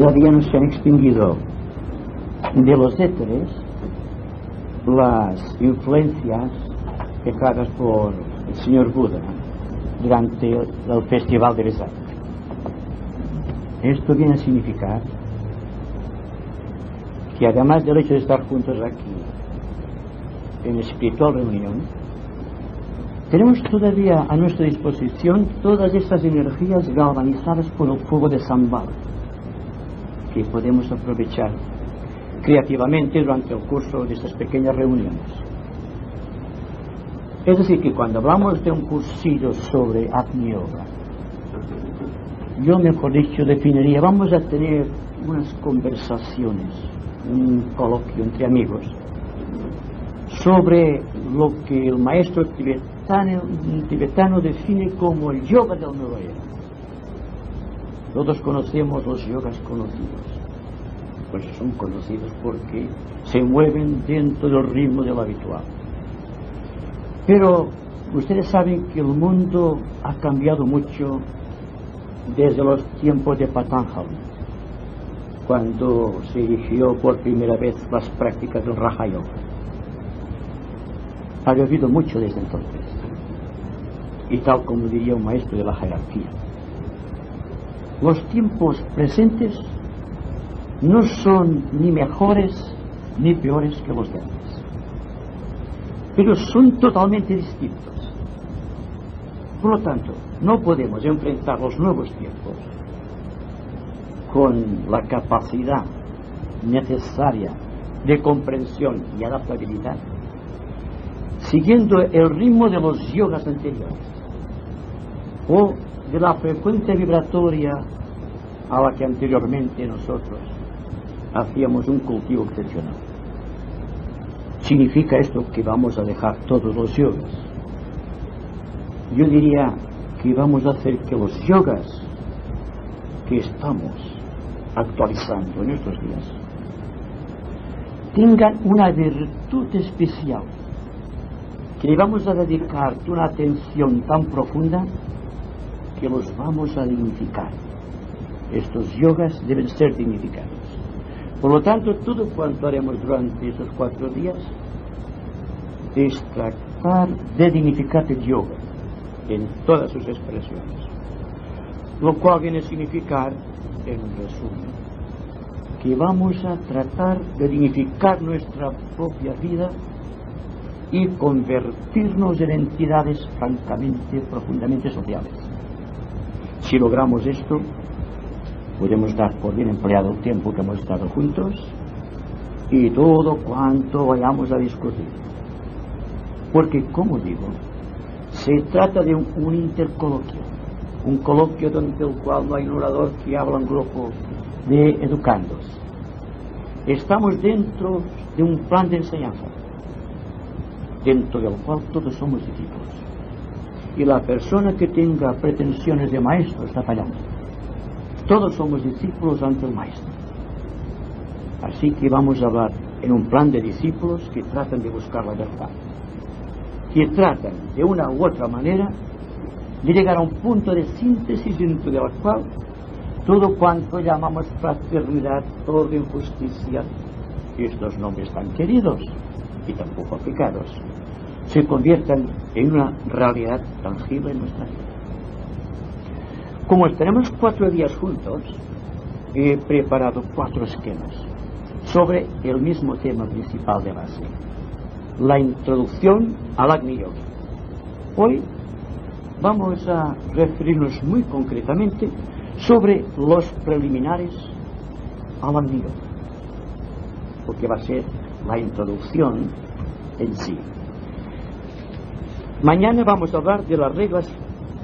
todavía no se han extinguido de los éteres las influencias dejadas por el señor Buda durante el festival de Vesak. Esto viene a significar que además del hecho de estar juntos aquí en espiritual reunión, tenemos todavía a nuestra disposición todas estas energías galvanizadas por el fuego de Sambhava, que podemos aprovechar creativamente durante el curso de estas pequeñas reuniones. Es decir, que cuando hablamos de un cursillo sobre Agni Yoga, yo mejor dicho definiría, vamos a tener unas conversaciones, un coloquio entre amigos, sobre lo que el maestro tibetano define como el yoga del nuevo era. Todos conocemos los yogas conocidos, pues son conocidos porque se mueven dentro del ritmo de lo habitual. Pero ustedes saben que el mundo ha cambiado mucho desde los tiempos de Patanjali, cuando se inició por primera vez las prácticas del Raja Yoga. Ha llovido mucho desde entonces, y tal como diría un maestro de la jerarquía, los tiempos presentes no son ni mejores ni peores que los de antes, pero son totalmente distintos. Por lo tanto, no podemos enfrentar los nuevos tiempos con la capacidad necesaria de comprensión y adaptabilidad siguiendo el ritmo de los yogas anteriores o de la frecuencia vibratoria a la que anteriormente nosotros hacíamos un cultivo excepcional. ¿Significa esto que vamos a dejar todos los yogas? Yo diría que vamos a hacer que los yogas que estamos actualizando en estos días tengan una virtud especial, que le vamos a dedicar una atención tan profunda que los vamos a dignificar. Estos yogas deben ser dignificados. Por lo tanto, todo cuanto haremos durante esos 4 días es tratar de dignificar el yoga en todas sus expresiones, lo cual viene a significar, en resumen, que vamos a tratar de dignificar nuestra propia vida y convertirnos en entidades francamente, profundamente sociales. Si logramos esto, podemos dar por bien empleado el tiempo que hemos estado juntos y todo cuanto vayamos a discutir. Porque, como digo, se trata de un intercoloquio, un coloquio donde el cual no hay un orador que habla en grupo de educandos. Estamos dentro de un plan de enseñanza, dentro del cual todos somos discípulos. Y la persona que tenga pretensiones de maestro está fallando. Todos somos discípulos ante el maestro. Así que vamos a hablar en un plan de discípulos que tratan de buscar la verdad, que tratan de una u otra manera de llegar a un punto de síntesis dentro del cual todo cuanto llamamos fraternidad, orden, justicia, estos nombres tan queridos y tan poco aplicados, se conviertan en una realidad tangible en nuestra vida. Como estaremos 4 días juntos, he preparado 4 esquemas sobre el mismo tema principal de base: la introducción al Agni Yoga. Hoy vamos a referirnos muy concretamente sobre los preliminares al Agni Yoga, porque va a ser la introducción en sí. Mañana vamos a hablar de las reglas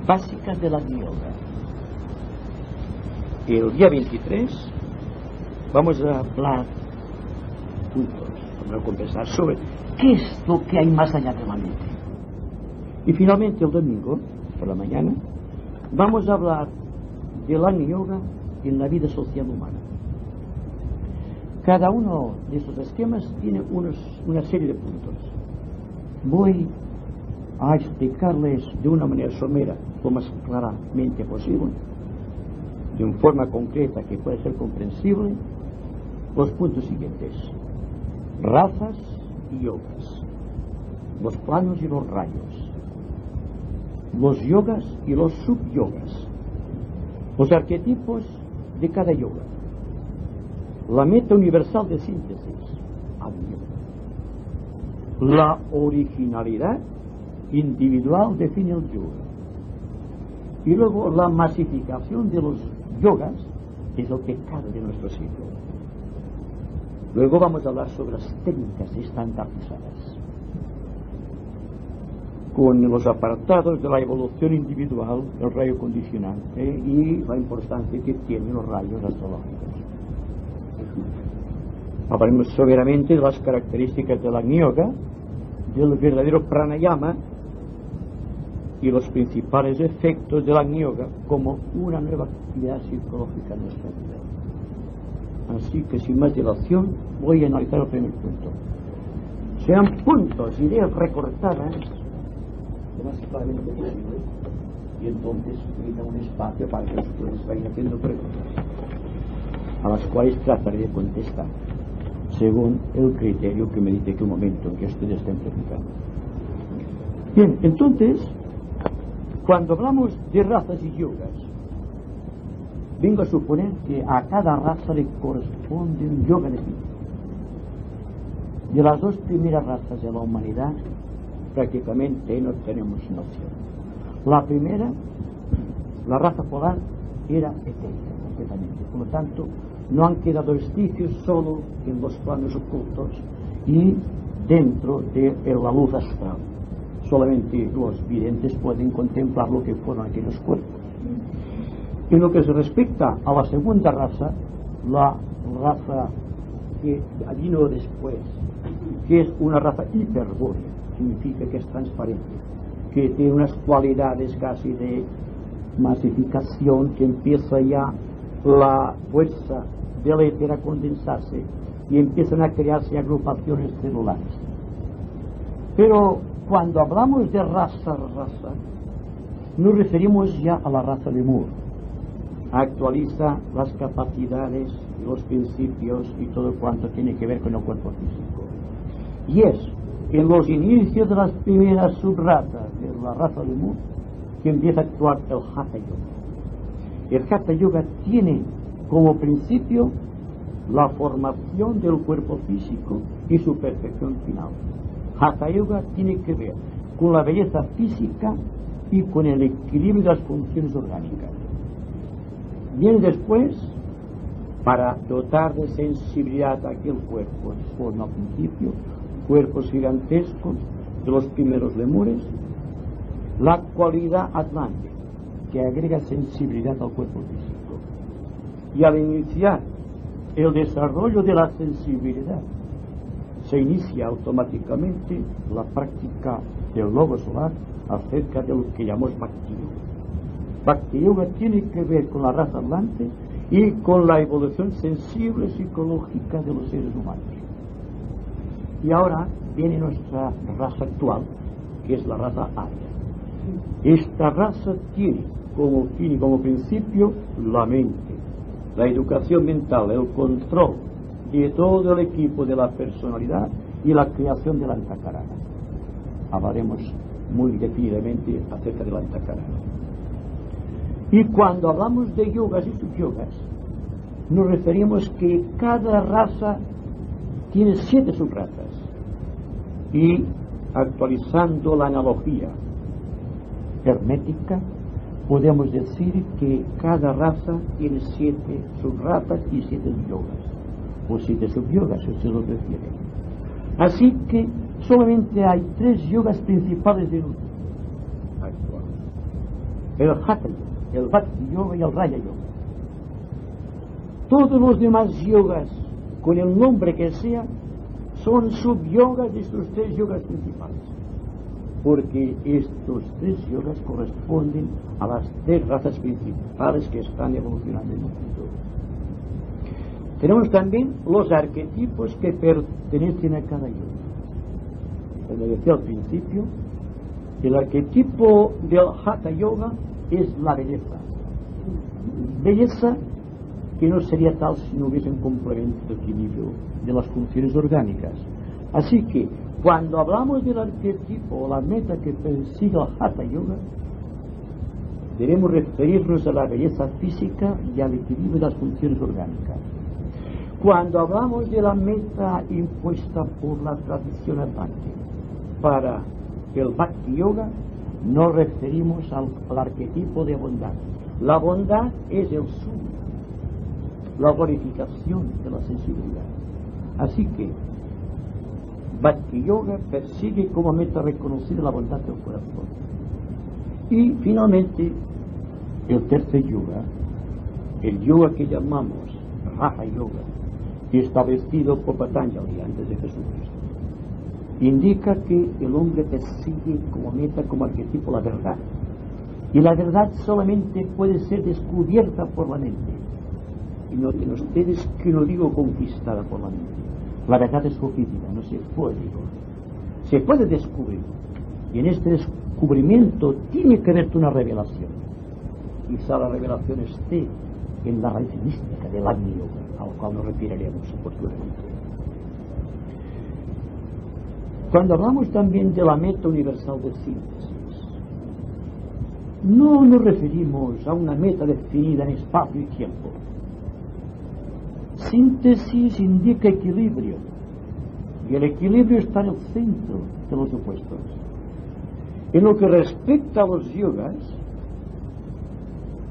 básicas del Agni Yoga. El día 23 vamos a hablar juntos, vamos a conversar sobre qué es lo que hay más allá de la mente. Y finalmente el domingo, por la mañana, vamos a hablar del Agni Yoga en la vida social humana. Cada uno de esos esquemas tiene una serie de puntos. Voy a explicarles de una manera somera, lo más claramente posible, en forma concreta que puede ser comprensible los puntos siguientes: razas y yogas, los planos y los rayos, los yogas y los subyogas, los arquetipos de cada yoga, la meta universal de síntesis, la originalidad individual define el yoga, y luego la masificación de los yogas es lo que cabe de nuestro siglo. Luego vamos a hablar sobre las técnicas estandarizadas, con los apartados de la evolución individual, el rayo condicionante y la importancia que tienen los rayos astrológicos. Hablaremos severamente de las características del Agni Yoga, del verdadero pranayama y los principales efectos del Agni Yoga como una nueva actividad psicológica en nuestra vida. Así que sin más dilación voy a analizar el primer punto. Sean puntos, ideas recortadas lo más claramente posible, y entonces brinda un espacio para que ustedes vayan haciendo preguntas, a las cuales trataré de contestar según el criterio que me dice que un momento en que ustedes estén practicando. Bien, entonces, cuando hablamos de razas y yogas, vengo a suponer que a cada raza le corresponde un yoga definido. De las dos primeras razas de la humanidad, prácticamente no tenemos noción. La primera, la raza polar, era etérica completamente. Por lo tanto, no han quedado vestigios solo en los planos ocultos y dentro de la luz astral. Solamente los videntes pueden contemplar lo que fueron aquellos cuerpos. En lo que se respecta a la segunda raza, la raza que vino después, que es una raza hiperbórea, significa que es transparente, que tiene unas cualidades casi de masificación, que empieza ya la fuerza del éter a condensarse y empiezan a crearse agrupaciones celulares. Pero cuando hablamos de raza, nos referimos ya a la raza lemur. Actualiza las capacidades, los principios y todo cuanto tiene que ver con el cuerpo físico. Y es en los inicios de las primeras subrazas de la raza lemur que empieza a actuar el Hatha Yoga. El Hatha Yoga tiene como principio la formación del cuerpo físico y su perfección final. Hatha Yoga tiene que ver con la belleza física y con el equilibrio de las funciones orgánicas. Viene después para dotar de sensibilidad a aquel cuerpo en forma al principio, cuerpos gigantescos de los primeros lemures, la cualidad atlante que agrega sensibilidad al cuerpo físico. Y al iniciar el desarrollo de la sensibilidad, se inicia automáticamente la práctica del logo solar acerca de lo que llamamos Bhakti Yoga. Bhakti Yoga tiene que ver con la raza atlante y con la evolución sensible psicológica de los seres humanos. Y ahora viene nuestra raza actual, que es la raza Arya. Esta raza tiene como fin y como principio la mente, la educación mental, el control de todo el equipo de la personalidad y la creación de la antakarana. Hablaremos muy detenidamente acerca de la antakarana. Y cuando hablamos de yogas y subyogas, nos referimos que cada raza tiene 7 subrazas. Y actualizando la analogía hermética, podemos decir que cada raza tiene 7 subrazas y 7 yogas, o 7 subyogas, si usted lo prefiere. Así que solamente hay 3 yogas principales de nosotros actual: el Hatha Yoga, el Bhakti Yoga y el Raya Yoga. Todos los demás yogas, con el nombre que sea, son subyogas de estos 3 yogas principales, porque estos 3 yogas corresponden a las 3 razas principales que están evolucionando en el mundo. Tenemos también los arquetipos que pertenecen a cada yoga. Como decía al principio, el arquetipo del Hatha Yoga es la belleza. belleza que no sería tal si no hubiese un complemento de equilibrio de las funciones orgánicas. Así que cuando hablamos del arquetipo o la meta que persigue el Hatha Yoga, debemos referirnos a la belleza física y al equilibrio de las funciones orgánicas. Cuando hablamos de la meta impuesta por la tradición Advaita para el Bhakti Yoga, nos referimos al arquetipo de bondad. La bondad es el sumo, la glorificación de la sensibilidad. Así que Bhakti Yoga persigue como meta reconocida la bondad del corazón. Y finalmente, el tercer yoga, el yoga que llamamos Raja Yoga, establecido por Patanjali antes de Jesucristo, indica que el hombre persigue como meta, como arquetipo, la verdad. Y la verdad solamente puede ser descubierta por la mente. Y no tienen ustedes que no digo conquistada por la mente. La verdad es objetiva, no se puede. Se puede descubrir. Y en este descubrimiento tiene que haber una revelación. Quizá la revelación esté en la raíz mística del Agni Yoga, al cual nos referiremos posteriormente. Cuando hablamos también de la meta universal de síntesis, no nos referimos a una meta definida en espacio y tiempo. Síntesis indica equilibrio, y el equilibrio está en el centro de los opuestos. En lo que respecta a los yogas,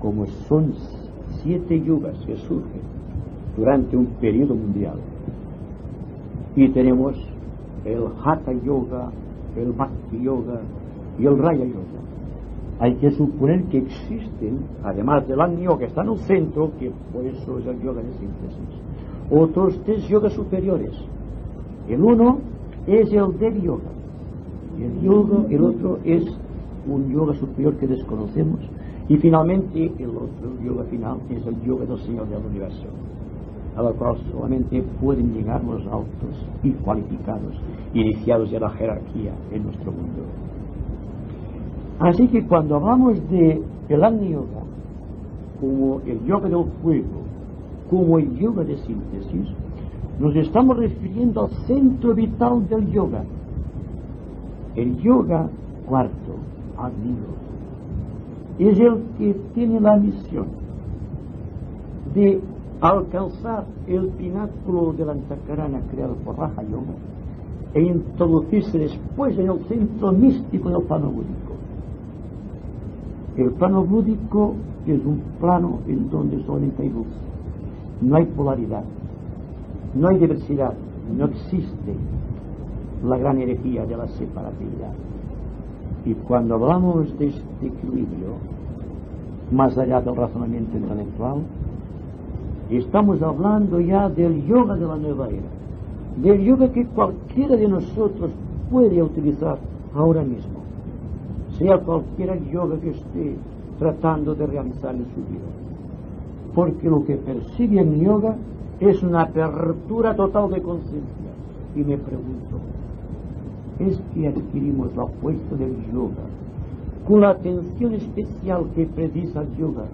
como son 7 yogas que surgen durante un periodo mundial, y tenemos el Hatha Yoga, el Bhakti Yoga y el Raja Yoga, hay que suponer que existen, además del Agni Yoga que está en el centro, que por eso es el yoga de síntesis, otros 3 yogas superiores. El uno es el Devi Yoga, y el otro es un yoga superior que desconocemos, y finalmente el otro yoga final es el yoga del Señor del Universo, a la cual solamente pueden llegar los altos y cualificados, iniciados de la jerarquía en nuestro mundo. Así que cuando hablamos de el Agni Yoga como el yoga del fuego, como el yoga de síntesis, nos estamos refiriendo al centro vital del yoga. El yoga cuarto, Agni Yoga, es el que tiene la misión de alcanzar el pináculo del Antakarana creado por Raja Yoga e introducirse después en el centro místico del plano búdico. El plano búdico es un plano en donde solamente hay luz, no hay polaridad, no hay diversidad, no existe la gran herejía de la separatividad. Y cuando hablamos de este equilibrio, más allá del razonamiento intelectual, estamos hablando ya del yoga de la nueva era, del yoga que cualquiera de nosotros puede utilizar ahora mismo, sea cualquiera yoga que esté tratando de realizar en su vida. Porque lo que persigue en yoga es una apertura total de conciencia. Y me pregunto, ¿es que adquirimos la fuerza del yoga con la atención especial que precisa el yoga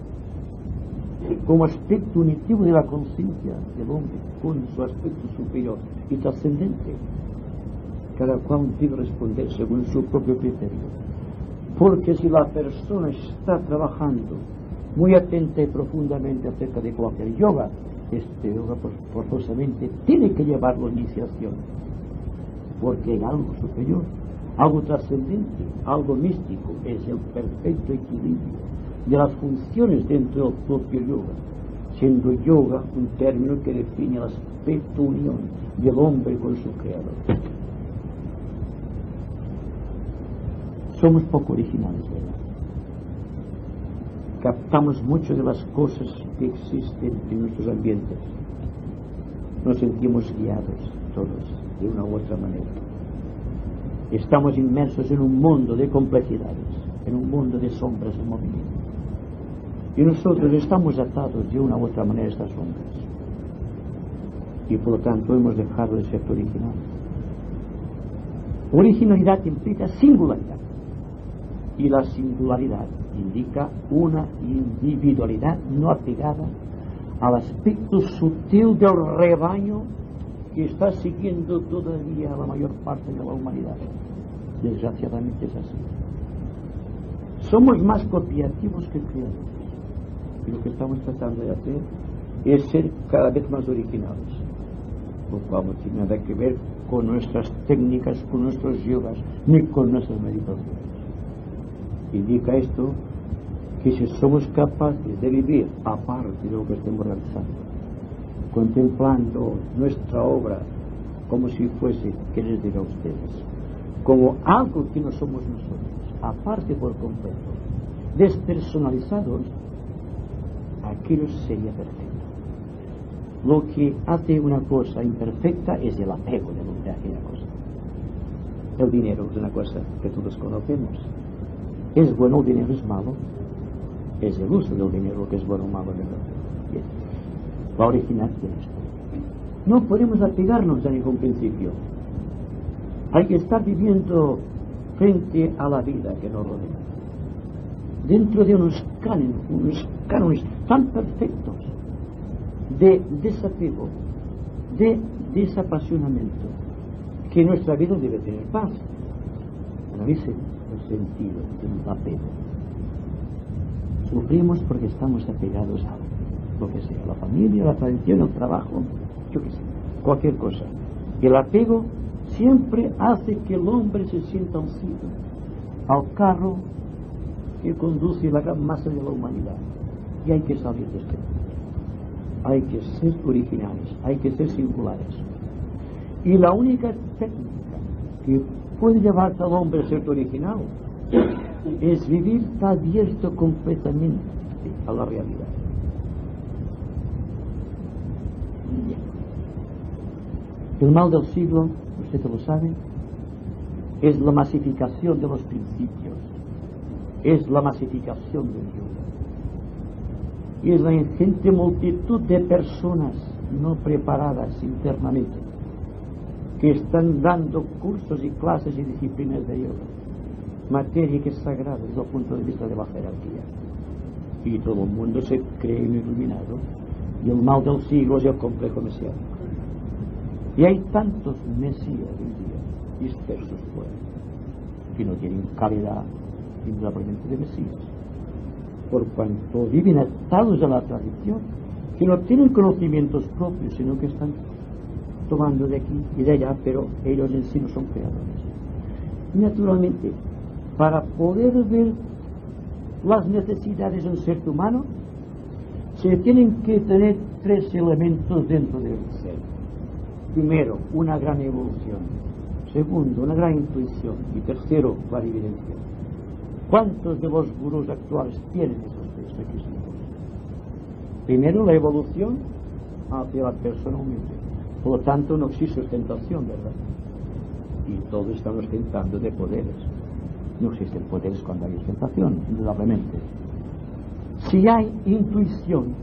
como aspecto unitivo de la conciencia del hombre, con su aspecto superior y trascendente? Cada cual debe responder según su propio criterio. Porque si la persona está trabajando muy atenta y profundamente acerca de cualquier yoga, este yoga forzosamente tiene que llevarlo a iniciación, porque hay algo superior, algo trascendente, algo místico, es el perfecto equilibrio de las funciones dentro del propio yoga, siendo yoga un término que define el aspecto unión del hombre con su creador. Somos poco originales, ¿verdad? Captamos mucho de las cosas que existen en nuestros ambientes. Nos sentimos guiados todos de una u otra manera. Estamos inmersos en un mundo de complejidades, en un mundo de sombras en movimiento. Y nosotros estamos atados de una u otra manera a estas sombras. Y por lo tanto hemos dejado de ser originales. Originalidad implica singularidad. Y la singularidad indica una individualidad no apegada al aspecto sutil del rebaño que está siguiendo todavía a la mayor parte de la humanidad. Desgraciadamente es así. Somos más copiativos que creadores. Y lo que estamos tratando de hacer es ser cada vez más originales, lo cual no tiene nada que ver con nuestras técnicas, con nuestros yogas, ni con nuestras meditaciones. Indica esto que si somos capaces de vivir aparte de lo que estemos realizando, contemplando nuestra obra como si fuese, ¿qué les diga a ustedes?, como algo que no somos nosotros, aparte por completo, despersonalizados, aquello sería perfecto. Lo que hace una cosa imperfecta es el apego de aquella cosa. El dinero es una cosa que todos conocemos. ¿Es bueno el dinero? ¿Es malo? Es el uso del dinero lo que es bueno o malo, ¿verdad? Bien. La original tiene esto. No podemos apegarnos a ningún principio. Hay que estar viviendo frente a la vida que nos rodea, dentro de unos cánones tan perfectos de desapego, de desapasionamiento, que nuestra vida debe tener paz. Analice el sentido del apego. Sufrimos porque estamos apegados a lo que sea, la familia, la tradición, el trabajo, yo qué sé, cualquier cosa. Y el apego siempre hace que el hombre se sienta uncido al carro que conduce la gran masa de la humanidad. Y hay que salir de este mundo. Hay que ser originales, hay que ser singulares. Y la única técnica que puede llevarte al hombre a ser original es vivir abierto completamente a la realidad. Bien. El mal del siglo, usted lo sabe, es la masificación de los principios, es la masificación del yoga, y es la ingente multitud de personas no preparadas internamente que están dando cursos y clases y disciplinas de yoga, materia que es sagrada desde el punto de vista de la jerarquía, y todo el mundo se cree iluminado, y el mal del siglo es el complejo mesiánico. Y hay tantos mesías hoy día dispersos fuera que no tienen calidad indudablemente de mesías, por cuanto viven atados a la tradición, que no tienen conocimientos propios, sino que están tomando de aquí y de allá, pero ellos en sí no son creadores. Y naturalmente, para poder ver las necesidades del ser humano, se tienen que tener tres elementos dentro del ser. Primero, una gran evolución. Segundo, una gran intuición. Y tercero, clarividencia. ¿Cuántos de los gurús actuales tienen esos tres requisitos? Primero, la evolución hacia la persona humilde. Por lo tanto, no existe ostentación, ¿verdad? Y todos están ostentando de poderes. No existen poderes cuando hay ostentación, indudablemente. Si hay intuición,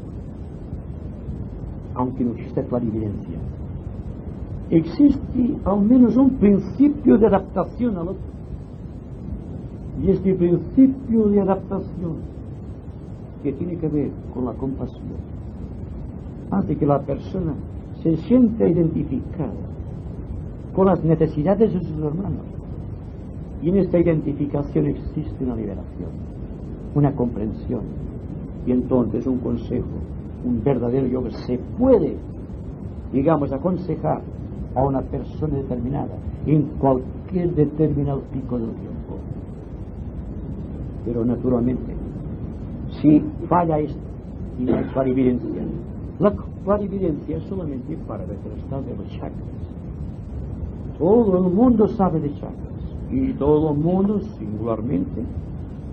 aunque no exista clarividencia, existe al menos un principio de adaptación al otro. Y este principio de adaptación, que tiene que ver con la compasión, hace que la persona se sienta identificada con las necesidades de sus hermanos. Y en esta identificación existe una liberación, una comprensión, y entonces un consejo, un verdadero yoga se puede, digamos, aconsejar a una persona determinada en cualquier determinado pico del tiempo. Pero naturalmente, si falla esto y no hay clarividencia, la clarividencia es solamente para ver el estado de los chakras. Todo el mundo sabe de chakras, y todo el mundo, singularmente,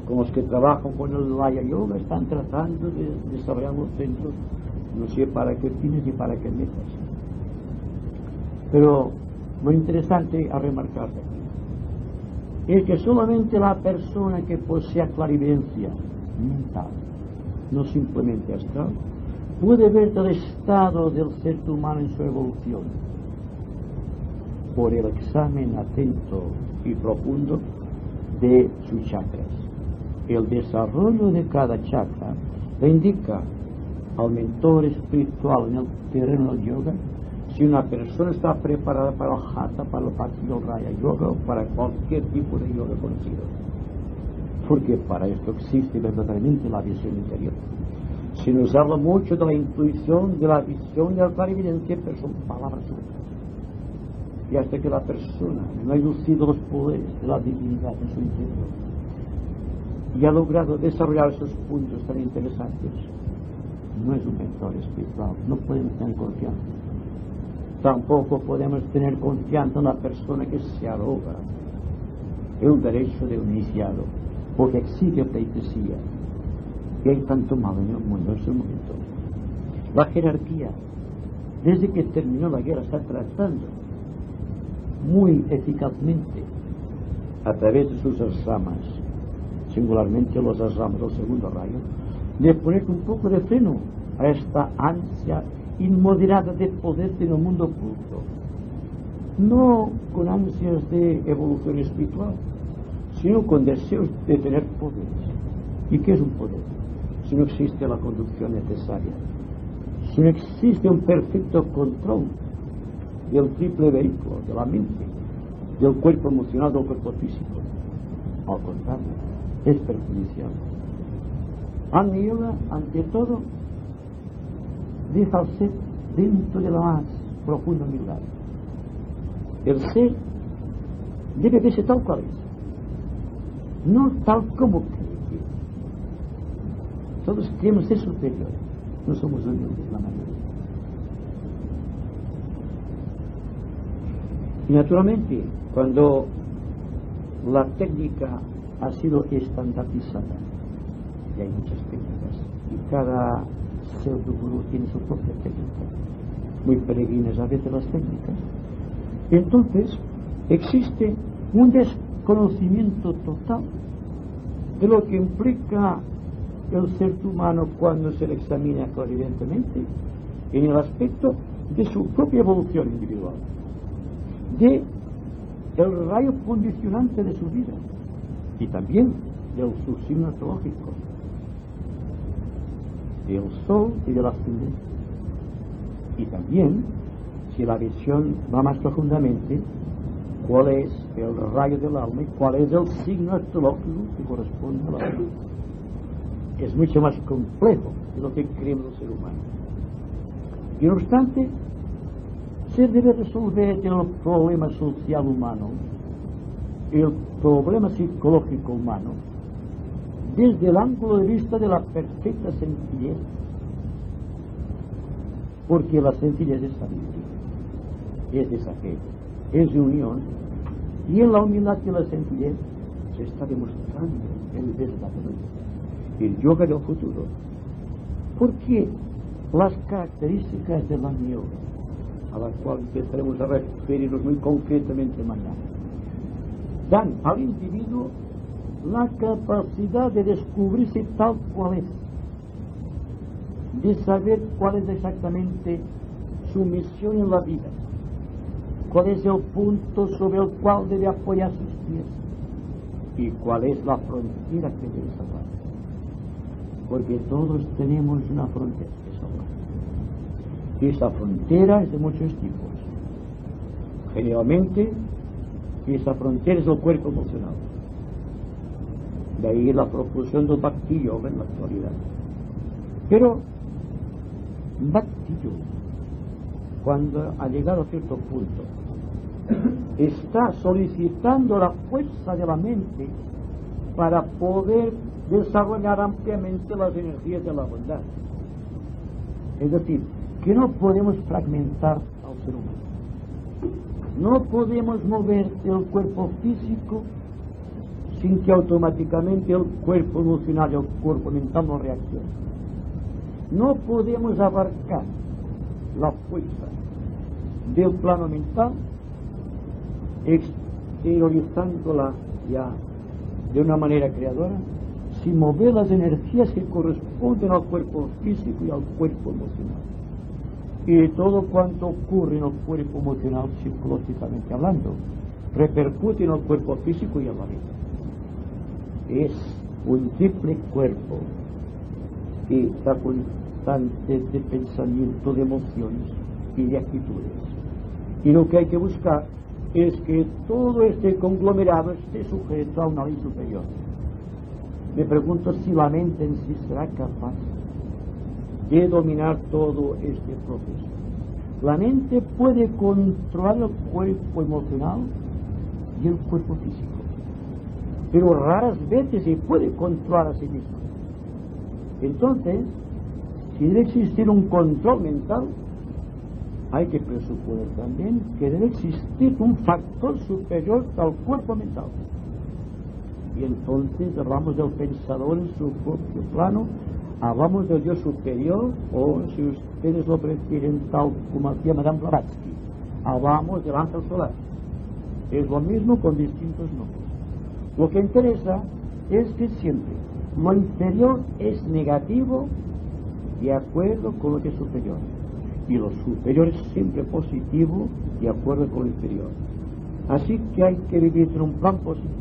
con los que trabajan con el Laya Yoga, están tratando de desarrollar los centros, no sé para qué fines ni para qué metas. Pero lo interesante a remarcar aquí es que solamente la persona que posea clarividencia mental, no simplemente astral, puede ver el estado del ser humano en su evolución por el examen atento y profundo de sus chakras. el desarrollo de cada chakra le indica al mentor espiritual en el terreno del yoga si una persona está preparada para el Hatha, para el Bhakti Raya Yoga o para cualquier tipo de yoga conocido. Porque para esto existe verdaderamente la visión interior. Se nos habla mucho de la intuición, de la visión y de la clarividencia, pero son palabras sueltas. Y hasta que la persona no ha inducido los poderes de la divinidad en su interior y ha logrado desarrollar esos puntos tan interesantes, no es un mentor espiritual. No podemos tener confianza. Tampoco podemos tener confianza en la persona que se arroga el derecho de un iniciado, porque exige pleitesía. Y hay tanto mal en el mundo en ese momento. La jerarquía, desde que terminó la guerra, está tratando muy eficazmente a través de sus ramas, singularmente los ramas del segundo rayo, de poner un poco de freno a esta ansia inmoderada de poder en el mundo oculto. No con ansias de evolución espiritual, sino con deseos de tener poder. ¿Y qué es un poder? Si no existe la conducción necesaria, si no existe un perfecto control del triple vehículo, de la mente, del cuerpo emocional, del cuerpo físico. Al contrario, es perjudicial. Agni Yoga, ante todo, deja al ser dentro de la más profunda humildad. El ser debe verse tal cual es, no tal como cree. Todos queremos ser superiores, no somos humildes la mayoría. Y naturalmente, cuando la técnica ha sido estandarizada, y hay muchas técnicas, y cada pseudo-gurú tiene su propia técnica, muy peregrinas a veces las técnicas, entonces existe un desconocimiento total de lo que implica el ser humano cuando se le examina clariventemente en el aspecto de su propia evolución individual, de el rayo condicionante de su vida y también de su signo astrológico, del sol y del ascendente. Y también, si la visión va más profundamente, cuál es el rayo del alma y cuál es el signo astrológico que corresponde al alma. Es mucho más complejo de lo que creemos el ser humano. Y no obstante, se debe resolver el problema social humano, el problema psicológico humano, desde el ángulo de vista de la perfecta sencillez, porque la sencillez es sabiduría, es desapego, es de unión, y en la humildad y la sencillez se está demostrando el verdadero, el yoga del futuro, porque las características del Agni Yoga, a las cuales empezaremos a referirnos muy concretamente mañana, dan al individuo la capacidad de descubrirse tal cual es, de saber cuál es exactamente su misión en la vida, cuál es el punto sobre el cual debe apoyar sus pies y cuál es la frontera que debe salvar. Porque todos tenemos una frontera que salvar. Y esa frontera es de muchos tipos. Generalmente, esa frontera es el cuerpo emocional. De ahí la profusión del Bhakti Yoga en la actualidad. Pero Bhakti Yoga, cuando ha llegado a cierto punto, está solicitando la fuerza de la mente para poder desarrollar ampliamente las energías de la bondad. Es decir, que no podemos fragmentar al ser humano. No podemos mover el cuerpo físico sin que automáticamente el cuerpo emocional y el cuerpo mental no reaccionen. No podemos abarcar la fuerza del plano mental exteriorizándola ya de una manera creadora, sin mover las energías que corresponden al cuerpo físico y al cuerpo emocional. Y todo cuanto ocurre en el cuerpo emocional, psicológicamente hablando, repercute en el cuerpo físico y en la vida. Es un triple cuerpo que está constante de pensamiento, de emociones y de actitudes. Y lo que hay que buscar es que todo este conglomerado esté sujeto a una ley superior. Me pregunto si la mente en sí será capaz de dominar todo este proceso. La mente puede controlar el cuerpo emocional y el cuerpo físico, pero raras veces se puede controlar a sí mismo. Entonces, si debe existir un control mental, hay que presuponer también que debe existir un factor superior al cuerpo mental. Y entonces hablamos del pensador en su propio plano, hablamos del yo superior, o si ustedes lo prefieren tal como hacía Madame Blavatsky, hablamos del ángel solar. Es lo mismo con distintos nombres. Lo que interesa es que siempre lo inferior es negativo de acuerdo con lo que es superior, y lo superior es siempre positivo de acuerdo con lo inferior. Así que hay que vivir en un plan positivo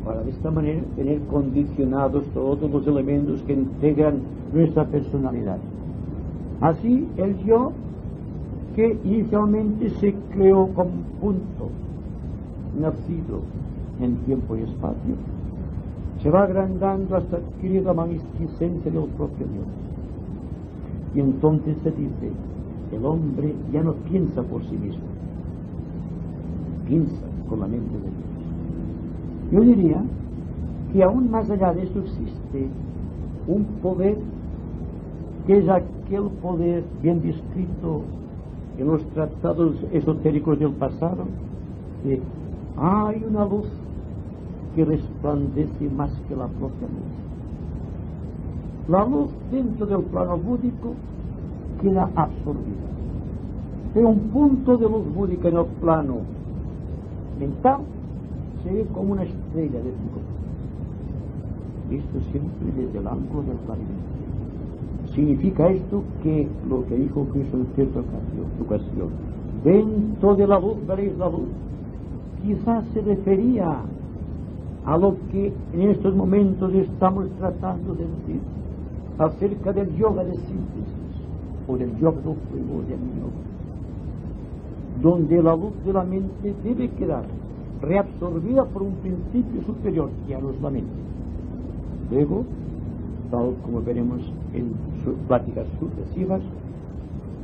para de esta manera tener condicionados todos los elementos que integran nuestra personalidad. Así el yo, que inicialmente se creó como un punto nacido en tiempo y espacio, se va agrandando hasta adquirir la magnificencia del propio Dios. Y entonces se dice, el hombre ya no piensa por sí mismo, piensa con la mente de Dios. Yo diría que aún más allá de eso existe un poder que es aquel poder bien descrito en los tratados esotéricos del pasado, que hay una luz que resplandece más que la propia luz. La luz dentro del plano búdico queda absorbida, pero un punto de luz búdica en el plano mental se ve como una estrella de 5 puntos. Esto siempre desde el ángulo del clarividente. Significa esto que lo que dijo Cristo en cierta ocasión, dentro de la luz veréis la luz, quizás se refería a lo que en estos momentos estamos tratando de decir acerca del yoga de síntesis o del yoga del fuego de mi yoga, donde la luz de la mente debe quedar reabsorbida por un principio superior que ya no es la mente. Luego, tal como veremos en sus pláticas sucesivas,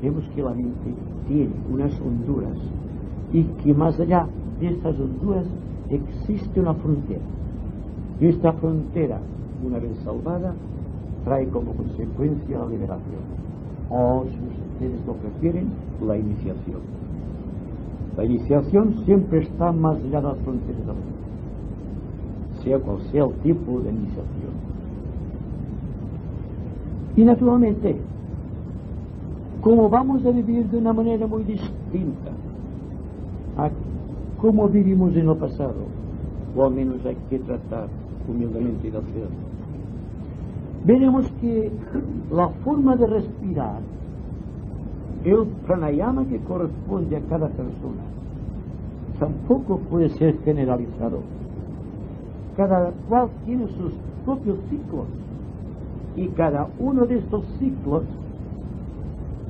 vemos que la mente tiene unas honduras y que más allá de esas honduras existe una frontera. Y esta frontera, una vez salvada, trae como consecuencia la liberación, o si ustedes lo prefieren, la iniciación. La iniciación siempre está más allá de las fronteras de la vida, sea cual sea el tipo de iniciación. Y naturalmente, como vamos a vivir de una manera muy distinta a cómo vivimos en el pasado, o al menos hay que tratar humildemente de hacerlo, veremos que la forma de respirar, el pranayama que corresponde a cada persona, tampoco puede ser generalizado. Cada cual tiene sus propios ciclos, y cada uno de estos ciclos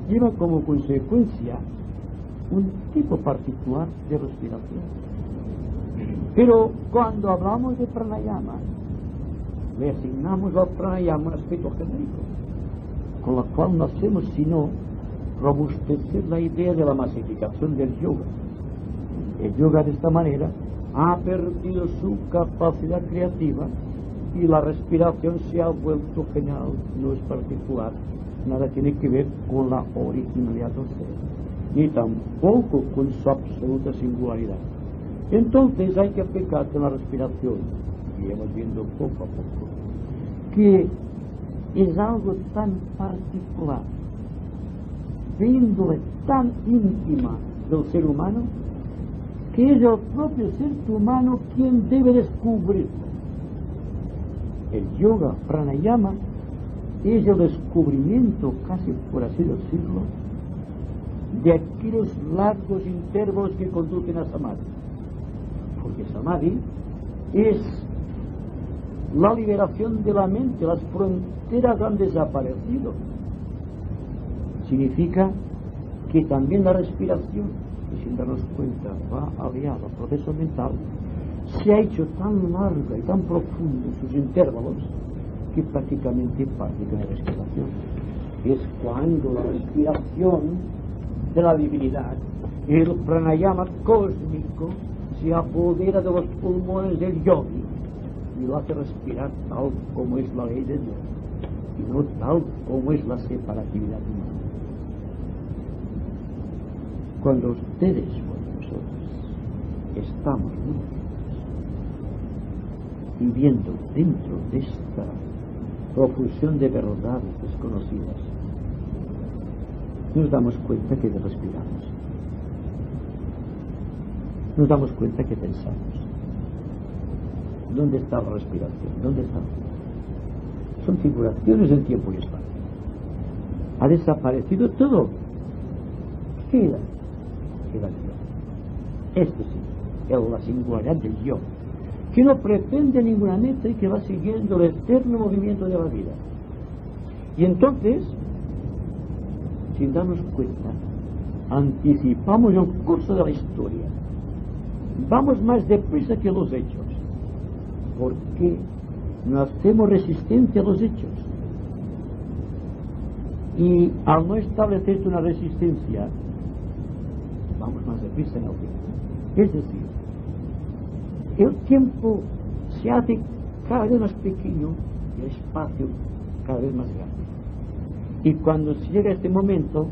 lleva como consecuencia un tipo particular de respiración. Pero cuando hablamos de pranayama, le asignamos al pranayama un aspecto genérico, con la cual no hacemos sino robustecer la idea de la masificación del yoga. El yoga de esta manera ha perdido su capacidad creativa y la respiración se ha vuelto general, no es particular, nada tiene que ver con la originalidad del ser, ni tampoco con su absoluta singularidad. Entonces hay que aplicar con la respiración, y iremos viendo poco a poco, que es algo tan particular, de índole tan íntima del ser humano, que es el propio ser humano quien debe descubrirlo. El yoga pranayama es el descubrimiento, casi por así decirlo, de aquellos largos intervalos que conducen a samadhi, porque samadhi es la liberación de la mente, las fronteras han desaparecido. Significa que también la respiración, que sin darnos cuenta va aliada al proceso mental, se ha hecho tan larga y tan profunda en sus intervalos que prácticamente practica la respiración. Es cuando la respiración de la divinidad, el pranayama cósmico, se apodera de los pulmones del yogi y lo hace respirar tal como es la ley de Dios y no tal como es la separatividad humana. Cuando ustedes o nosotros estamos viviendo dentro de esta profusión de verdades desconocidas, nos damos cuenta que respiramos, nos damos cuenta que pensamos. ¿Dónde está la respiración? ¿Dónde está? Son figuraciones en tiempo y espacio. Ha desaparecido todo. Queda el yo. Este sí, es la singularidad del yo, que no pretende ninguna meta y que va siguiendo el eterno movimiento de la vida. Y entonces, sin darnos cuenta, anticipamos el curso de la historia. Vamos más deprisa que los hechos, porque no hacemos resistencia a los hechos. Y al no establecer una resistencia, vamos más deprisa en el tiempo. Es decir, el tiempo se hace cada vez más pequeño y el espacio cada vez más grande. Y cuando se llega a este momento,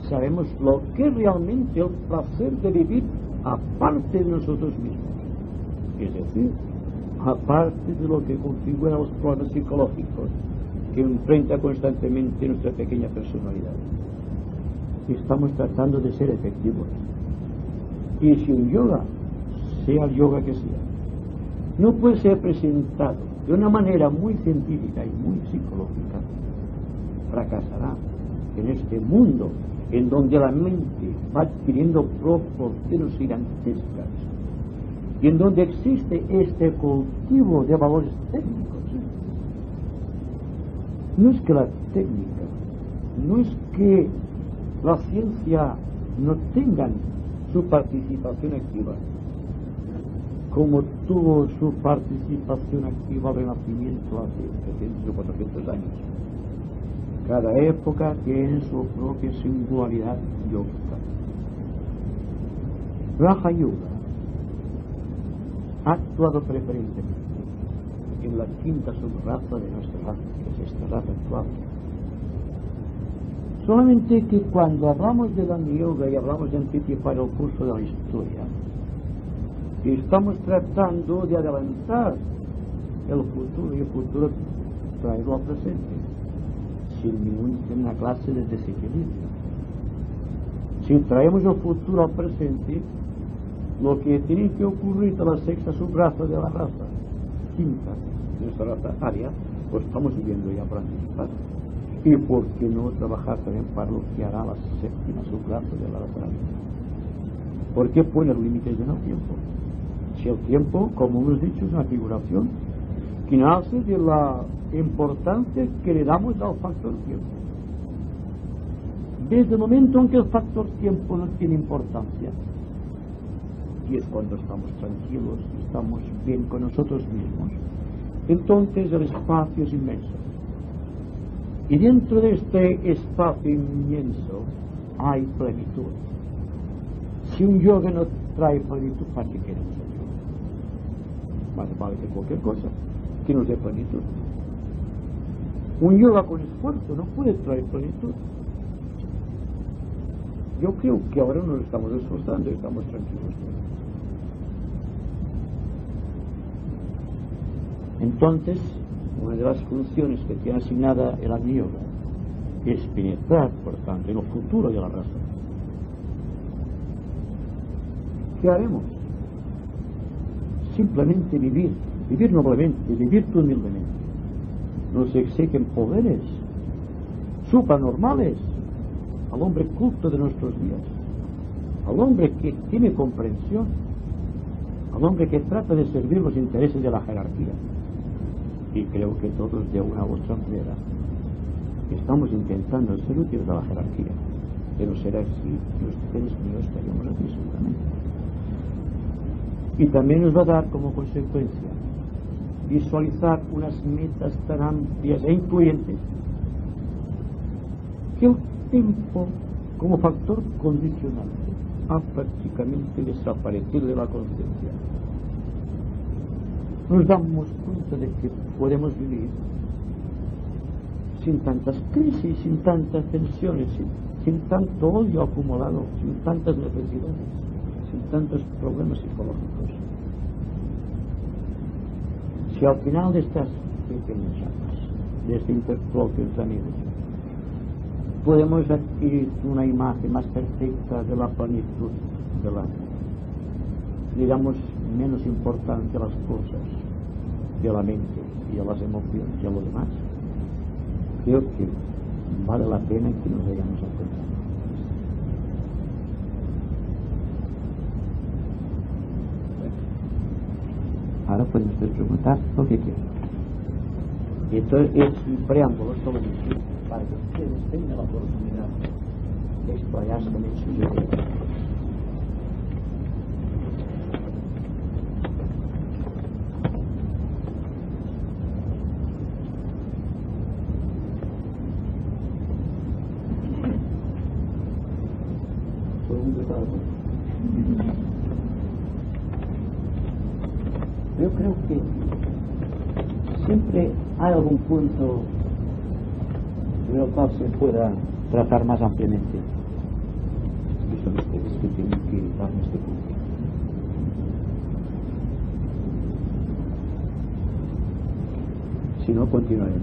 sabemos lo que es realmente el placer de vivir aparte de nosotros mismos. Es decir, aparte de lo que configura los problemas psicológicos que enfrenta constantemente nuestra pequeña personalidad. Estamos tratando de ser efectivos. Y si un yoga, sea el yoga que sea, no puede ser presentado de una manera muy científica y muy psicológica, fracasará en este mundo en donde la mente va adquiriendo proporciones gigantescas y en donde existe este cultivo de valores técnicos. No es que la técnica, no es que la ciencia no tengan su participación activa, como tuvo su participación activa el Renacimiento hace 300 o 400 años. Cada época tiene su propia singularidad yógica. Raja Yoga ha actuado preferentemente en la quinta subraza de nuestra raza, que es esta raza actual. Solamente que cuando hablamos de Dhamma Yoga y hablamos de anticipar el curso de la historia, estamos tratando de adelantar el futuro y el futuro traerlo al presente, sin ninguna clase de desequilibrio. Si traemos el futuro al presente, lo que tiene que ocurrir a la sexta subraza de la raza, quinta, de nuestra raza aria, pues estamos viviendo ya por anticipado. ¿Y por qué no trabajar también para lo que hará la séptima subraza de la raza aria? ¿Por qué poner límites en el tiempo? Si el tiempo, como hemos dicho, es una figuración que nace de la importancia que le damos al factor tiempo. Desde el momento en que el factor tiempo no tiene importancia, y es cuando estamos tranquilos, estamos bien con nosotros mismos, entonces el espacio es inmenso. Y dentro de este espacio inmenso hay plenitud. Si un yoga no trae plenitud, ¿para qué queremos el yoga? Más vale que cualquier cosa que nos dé plenitud. Un yoga con esfuerzo no puede traer plenitud. Yo creo que ahora nos estamos esforzando y estamos tranquilos. Entonces, una de las funciones que tiene asignada el Agni Yoga es penetrar, por tanto, en el futuro de la raza. ¿Qué haremos? Simplemente vivir noblemente, vivir humildemente. Nos exigen poderes supranormales al hombre culto de nuestros días, al hombre que tiene comprensión, al hombre que trata de servir los intereses de la jerarquía. y creo que todos de una u otra manera estamos intentando ser útiles a la jerarquía, pero será así que ustedes y yo estaremos aquí seguramente. Y también nos va a dar como consecuencia visualizar unas metas tan amplias e influyentes que el tiempo como factor condicionante ha prácticamente desaparecido de la conciencia. Nos damos cuenta de que podemos vivir sin tantas crisis, sin tantas tensiones, sin tanto odio acumulado, sin tantas necesidades, sin tantos problemas psicológicos. Si al final de estas pequeñas charlas, de este intercambio entre amigos, podemos adquirir una imagen más perfecta de la plenitud de la, digamos, menos importante las cosas de la mente y de las emociones y a lo demás, creo que vale la pena que nos vayamos a pensar. Ahora pueden ustedes preguntar lo que quieran. Esto es un preámbulo solamente para que ustedes tengan la oportunidad de explayarse en sus ideas. Yo creo que siempre hay algún punto en el cual se pueda tratar más ampliamente. Y son ustedes que tienen que darme este punto. Si no, continuaremos.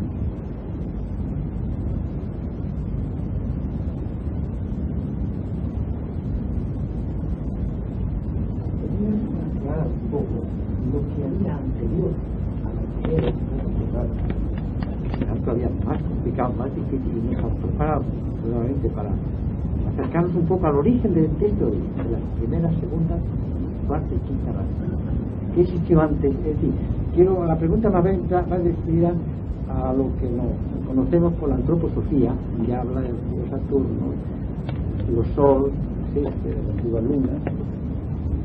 Un poco lo que había anterior a la que era todavía más complicado, más difícil y nos preparado nuevamente para acercarnos un poco al origen del texto de las primeras, segundas, cuarta y quinta razones. ¿Qué existió antes? Es decir, la pregunta va dirigida a lo que nos conocemos por la antroposofía, que habla de los Saturno, los Sol, las antiguas lunas,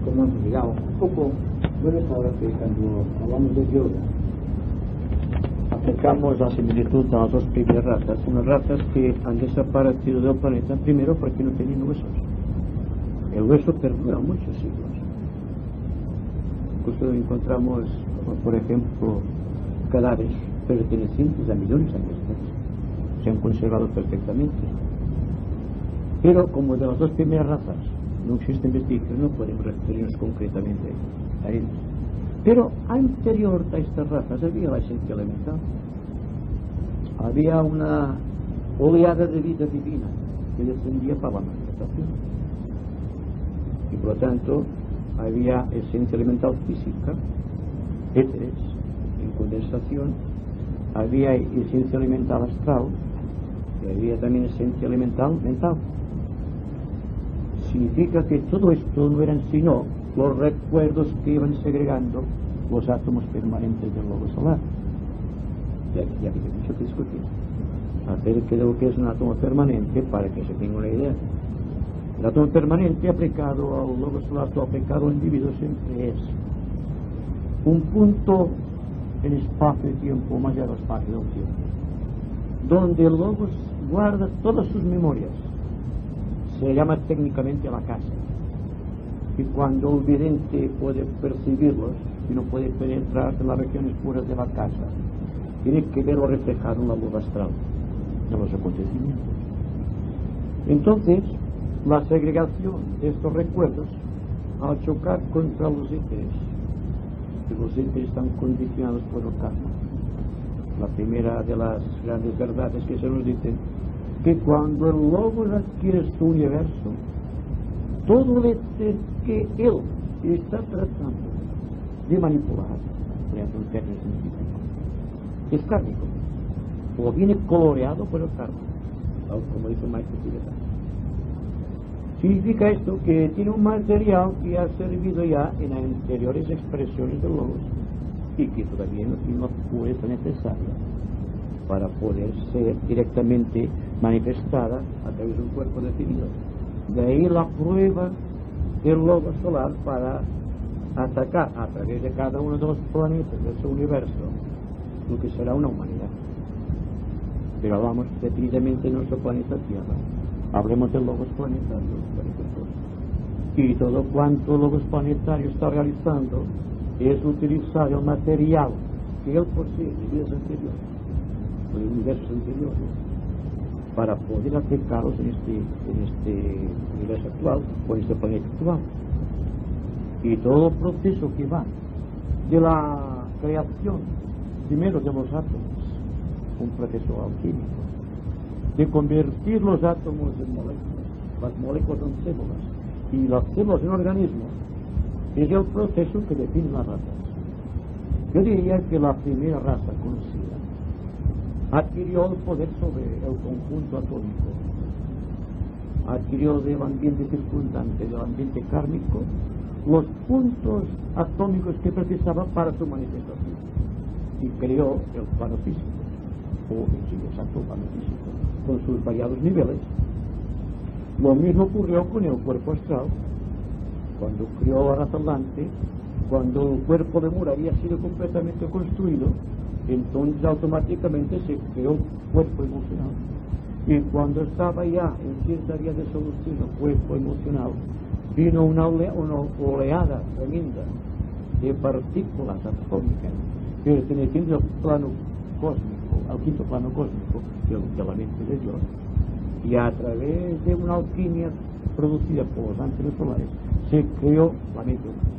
como hemos llegado un poco. Bueno, ahora que cuando hablamos de yoga aplicamos la similitud a las dos primeras razas, unas razas que han desaparecido del planeta, primero porque no tienen huesos. El hueso perdura muchos siglos. Justo encontramos, por ejemplo, cadáveres pertenecientes a millones de años, se han conservado perfectamente, pero como de las dos primeras razas no existen vestigios, no podemos referirnos concretamente a ellos. Pero anterior a estas razas había la esencia elemental, había una oleada de vida divina que descendía para la manifestación, y por lo tanto había esencia elemental física, éteres en condensación, había esencia elemental astral y había también esencia elemental mental. Significa que todo esto no eran sino los recuerdos que iban segregando los átomos permanentes del globo solar. Ya que hay mucho que discutir acerca de lo que es un átomo permanente, para que se tenga una idea. El átomo permanente aplicado al globo solar o aplicado al individuo siempre es un punto en espacio y tiempo, más allá del espacio y del tiempo, donde el globo guarda todas sus memorias. Se llama técnicamente la casa, y cuando el vidente puede percibirlos y no puede penetrar en las regiones puras de la casa, tiene que verlo reflejado en la luz astral de los acontecimientos. Entonces, la segregación de estos recuerdos, al chocar contra los éteres, que los éteres están condicionados por el karma. La primera de las grandes verdades que se nos dicen, que cuando el logos adquiere su universo, todo el éter que él está tratando de manipular, creando un término científico, es kármico, o viene coloreado por el karma, como dice el maestro tibetano. Significa esto que tiene un material que ha servido ya en anteriores expresiones del logos y que todavía no tiene la fuerza necesaria para poder ser directamente manifestada a través de un cuerpo definido. De ahí la prueba del globo solar para atacar a través de cada uno de los planetas de su universo lo que será una humanidad. Pero hablamos detenidamente de nuestro planeta Tierra. Hablemos de logos planetarios, y todo cuanto logos planetario está realizando es utilizar el material que él posee de vidas anteriores, de universos anteriores, para poder aplicarlos en este universo actual o en este planeta actual. Y todo el proceso que va de la creación primero de los átomos, un proceso alquímico, de convertir los átomos en moléculas, las moléculas en células y las células en organismos, es el proceso que define las razas. Yo diría que la primera raza conocida adquirió el poder sobre el conjunto atómico, adquirió del ambiente circundante, del ambiente kármico, los puntos atómicos que precisaba para su manifestación, y creó el plano físico, o en sí exacto plano físico, con sus variados niveles. Lo mismo ocurrió con el cuerpo astral, cuando creó la raza Atlante. Cuando el cuerpo de Mura había sido completamente construido, entonces automáticamente se creó un cuerpo emocional. Y cuando estaba ya en cierta vía de solución el cuerpo emocional, vino una oleada tremenda de partículas atómicas pertenecientes al plano cósmico, al quinto plano cósmico de la mente de Dios, y a través de una alquimia producida por los ángeles solares se creó la mente humana.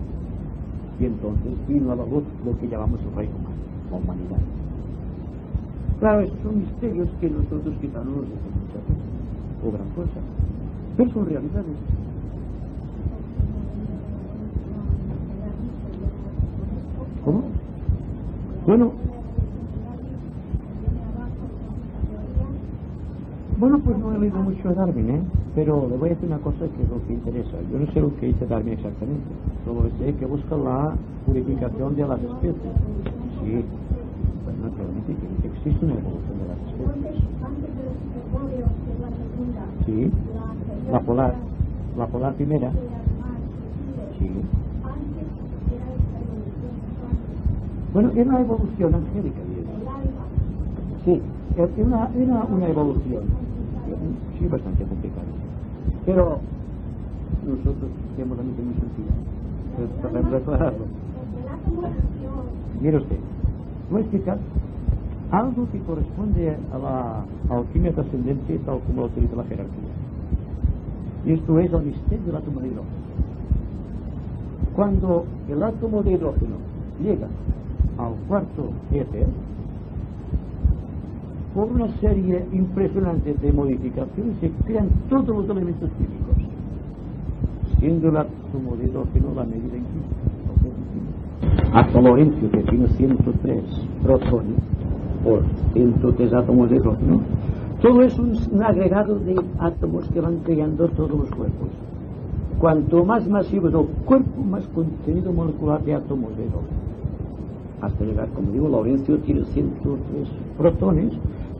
Y entonces vino a la luz lo que llamamos el reino humano, la humanidad. Claro, esos son misterios que nosotros quizá no nos decimos muchas veces, o gran cosa, pero son realidades. ¿Cómo? Bueno, pues no he leído mucho a Darwin, pero le voy a decir una cosa que es lo que interesa. Yo no sé lo que dice Darwin exactamente, solo sé que busca la purificación de las especies. Sí, pues naturalmente que existe una evolución de las especies. Sí, la polar primera. Sí. Bueno, era una evolución angélica, sí, era una evolución, sí, bastante complicada, pero nosotros tenemos la mente muy sencilla, para aclararlo. Mire usted, voy a explicar algo que corresponde a la alquimia trascendente tal como lo utiliza la jerarquía. Y esto es el misterio del átomo de hidrógeno. Cuando el átomo de hidrógeno llega al cuarto éter, por una serie impresionante de modificaciones se crean todos los elementos químicos, siendo el átomo de hidrógeno la medida infinita. Hasta Lorentz, que tiene 103 protones por 103 átomos de hidrógeno, todo es un agregado de átomos que van creando todos los cuerpos. Cuanto más masivo es el cuerpo, más contenido molecular de átomos de hidrógeno. Hasta llegar, como digo, Laurencio tiene 103 protones.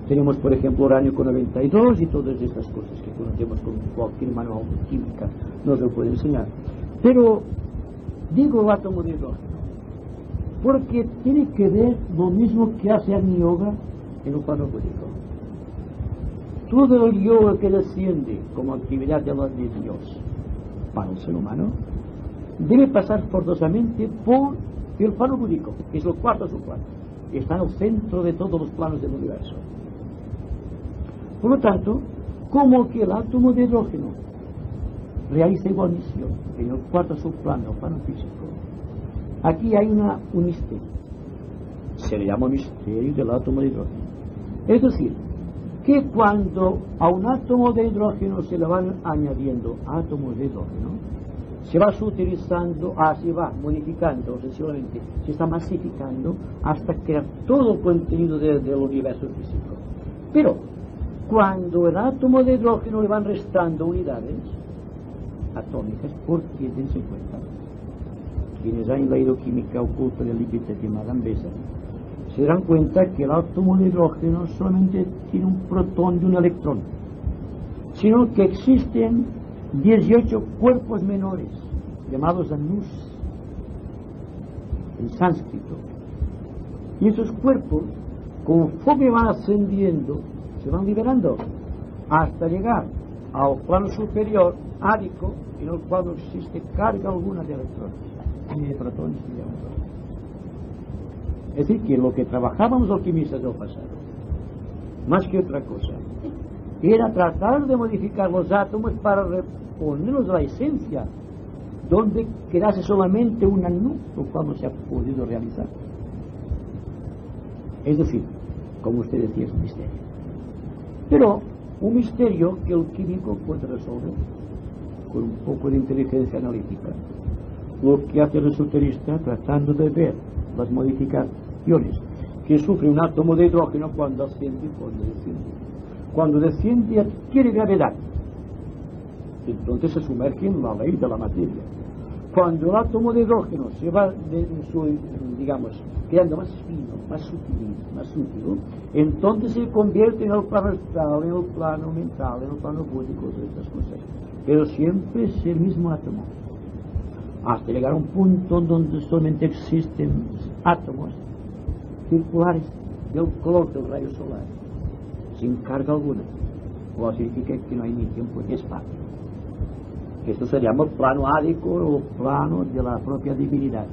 Tenemos, por ejemplo, uranio con 92 y todas estas cosas que conocemos con cualquier manual de química nos lo puede enseñar. Pero digo átomo de hidrógeno porque tiene que ver lo mismo que hace Agni Yoga en un plano búdico. Todo el yoga que desciende como actividad de Dios para el ser humano debe pasar forzosamente por el plano búdico, que es el cuarto subplano, que está en el centro de todos los planos del universo. Por lo tanto, como que el átomo de hidrógeno realiza igual misión en el cuarto subplano, el plano físico, aquí hay un misterio. Se le llama misterio del átomo de hidrógeno. Es decir, que cuando a un átomo de hidrógeno se le van añadiendo átomos de hidrógeno, se va sutilizando, se va modificando sencillamente, se está masificando hasta crear todo el contenido del universo físico. Pero cuando el átomo de hidrógeno le van restando unidades atómicas, porque dense cuenta, quienes han leído química oculta del líquido de Madame Bessa, se darán cuenta que el átomo de hidrógeno solamente tiene un protón y un electrón, sino que existen 18 cuerpos menores, llamados anus, en sánscrito. Y esos cuerpos, conforme van ascendiendo, se van liberando hasta llegar al plano superior, árico, en el cual no existe carga alguna de electrones, ni de protones, ni de neutrones. Es decir, que lo que trabajaban los alquimistas del pasado, más que otra cosa, era tratar de modificar los átomos para reponerlos a la esencia, donde quedase solamente una nube, lo cual no se ha podido realizar. Es decir, como usted decía, es un misterio. Pero un misterio que el químico puede resolver con un poco de inteligencia analítica. Lo que hace el esoterista tratando de ver las modificaciones que sufre un átomo de hidrógeno cuando asciende y cuando desciende. Cuando desciende adquiere gravedad, entonces se sumerge en la ley de la materia. Cuando el átomo de hidrógeno se va quedando más fino, más sutil, entonces se convierte en el plano astral, en el plano mental, en el plano búdico, de estas cosas. Pero siempre es el mismo átomo, hasta llegar a un punto donde solamente existen átomos circulares del color del rayo solar, sin carga alguna, o significa que no hay ni tiempo ni espacio. Esto se llama plano árico o plano de la propia divinidad.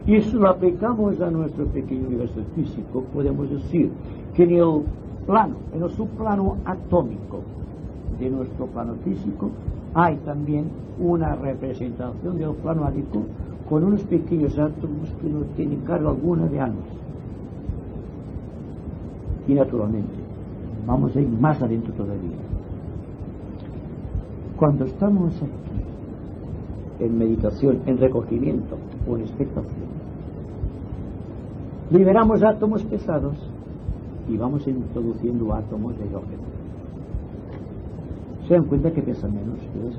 Y si lo aplicamos a nuestro pequeño universo físico, podemos decir que en el subplano atómico de nuestro plano físico hay también una representación del plano árico con unos pequeños átomos que no tienen carga alguna de anos. Y naturalmente, vamos a ir más adentro todavía. Cuando estamos aquí, en meditación, en recogimiento o en expectación, liberamos átomos pesados y vamos introduciendo átomos de hidrógeno. ¿Se dan cuenta que pesan menos? Bueno,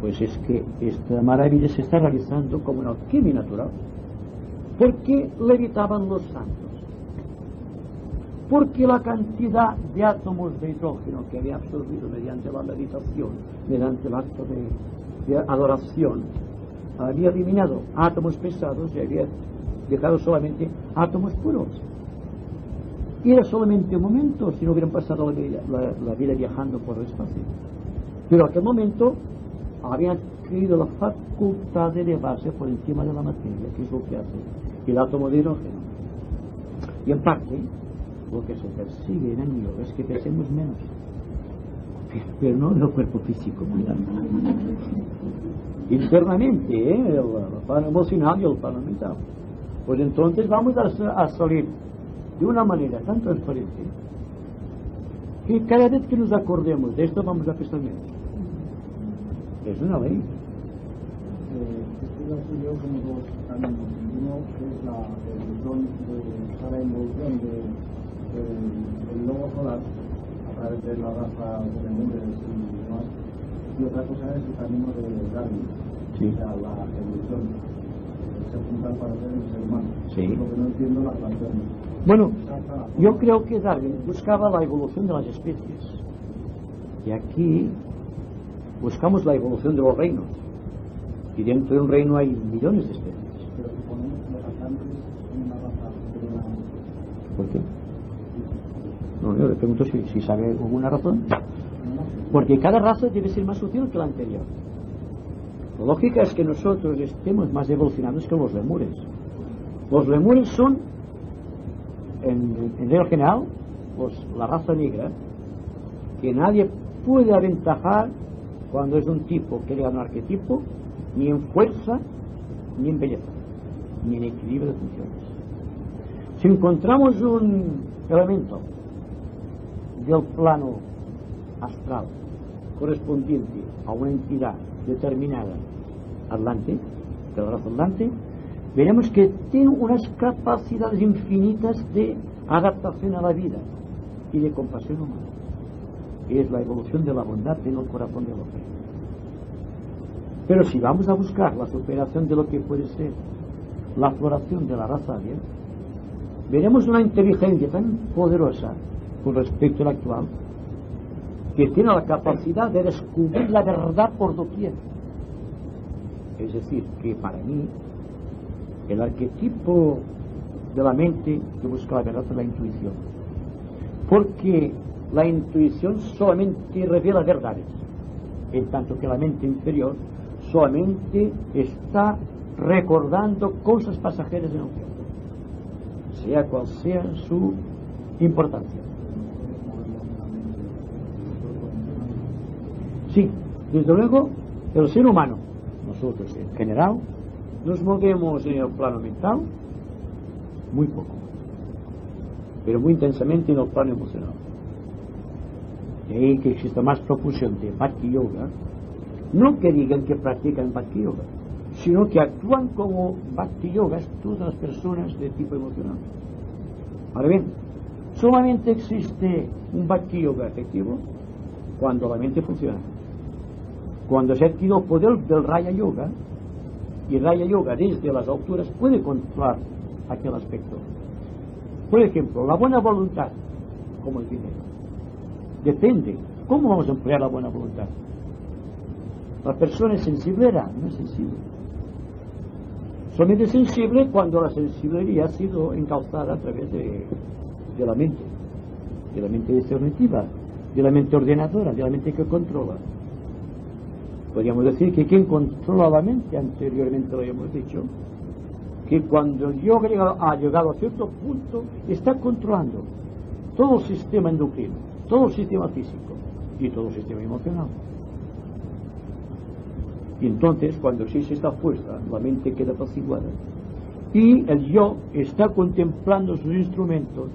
pues es que esta maravilla se está realizando como una alquimia natural. ¿Por qué levitaban los santos? Porque la cantidad de átomos de hidrógeno que había absorbido mediante la meditación, mediante el acto de adoración, había eliminado átomos pesados y había dejado solamente átomos puros. Y era solamente un momento si no hubieran pasado la vida viajando por el espacio. Pero en aquel momento habían adquirido la facultad de elevarse por encima de la materia, que es lo que hace el átomo de hidrógeno. Y en parte, lo que se persigue en el yoga es que pesemos menos, pero no en el cuerpo físico, cuidado. Internamente, el plano emocional y el plano mental. Pues entonces vamos a salir de una manera tan transparente que cada vez que nos acordemos de esto vamos a pesar menos. Es una ley. Esto lo yo como dos caminos. Uno que es la evolución del lobo solar a través de la raza de hombres y demás, y otra cosa es el camino de Darwin, sí. O sea, la evolución, se juntan para ser el ser humano. Sí. Lo que no entiendo la relación. Bueno, yo creo que Darwin buscaba la evolución de las especies, y aquí buscamos la evolución de los reinos, y dentro de un reino hay millones de especies. Pero suponemos que los atlantes son una raza de una... ¿Por qué? No, yo le pregunto si sabe alguna razón. Porque cada raza debe ser más sutil que la anterior. La lógica es que nosotros estemos más evolucionados que los lemures. Los lemures son, en regla general, la raza negra, que nadie puede aventajar cuando es un tipo que llega a un arquetipo, ni en fuerza, ni en belleza, ni en equilibrio de funciones. Si encontramos un elemento del plano astral correspondiente a una entidad determinada atlante, de la raza atlante, veremos que tiene unas capacidades infinitas de adaptación a la vida y de compasión humana. Es la evolución de la bondad en el corazón del hombre. Pero si vamos a buscar la superación de lo que puede ser la floración de la raza aria, veremos una inteligencia tan poderosa con respecto al actual, que tiene la capacidad de descubrir la verdad por doquier. Es decir, que para mí el arquetipo de la mente que busca la verdad es la intuición, porque la intuición solamente revela verdades, en tanto que la mente inferior solamente está recordando cosas pasajeras en el tiempo, sea cual sea su importancia. Sí, desde luego el ser humano, nosotros en general, nos movemos en el plano mental muy poco, pero muy intensamente en el plano emocional. De ahí que exista más profusión de Bhakti Yoga, no que digan que practican Bhakti Yoga, sino que actúan como Bhakti Yogas todas las personas de tipo emocional. Ahora bien, solamente existe un Bhakti Yoga efectivo cuando la mente funciona, cuando se ha adquirido el poder del Raya Yoga, y Raya Yoga desde las alturas puede controlar aquel aspecto. Por ejemplo, la buena voluntad, como el dinero, depende. ¿Cómo vamos a emplear la buena voluntad? La persona es sensiblera, no es sensible. Solamente es sensible cuando la sensibilidad ha sido encalzada a través de la mente discernitiva, de la mente ordenadora, de la mente que controla. Podríamos decir que quien controla la mente, anteriormente lo habíamos dicho, que cuando el yoga ha llegado a cierto punto, está controlando todo el sistema endocrino, todo el sistema físico y todo el sistema emocional. Y entonces, cuando sí se está fuerza, la mente queda apaciguada y el yo está contemplando sus instrumentos.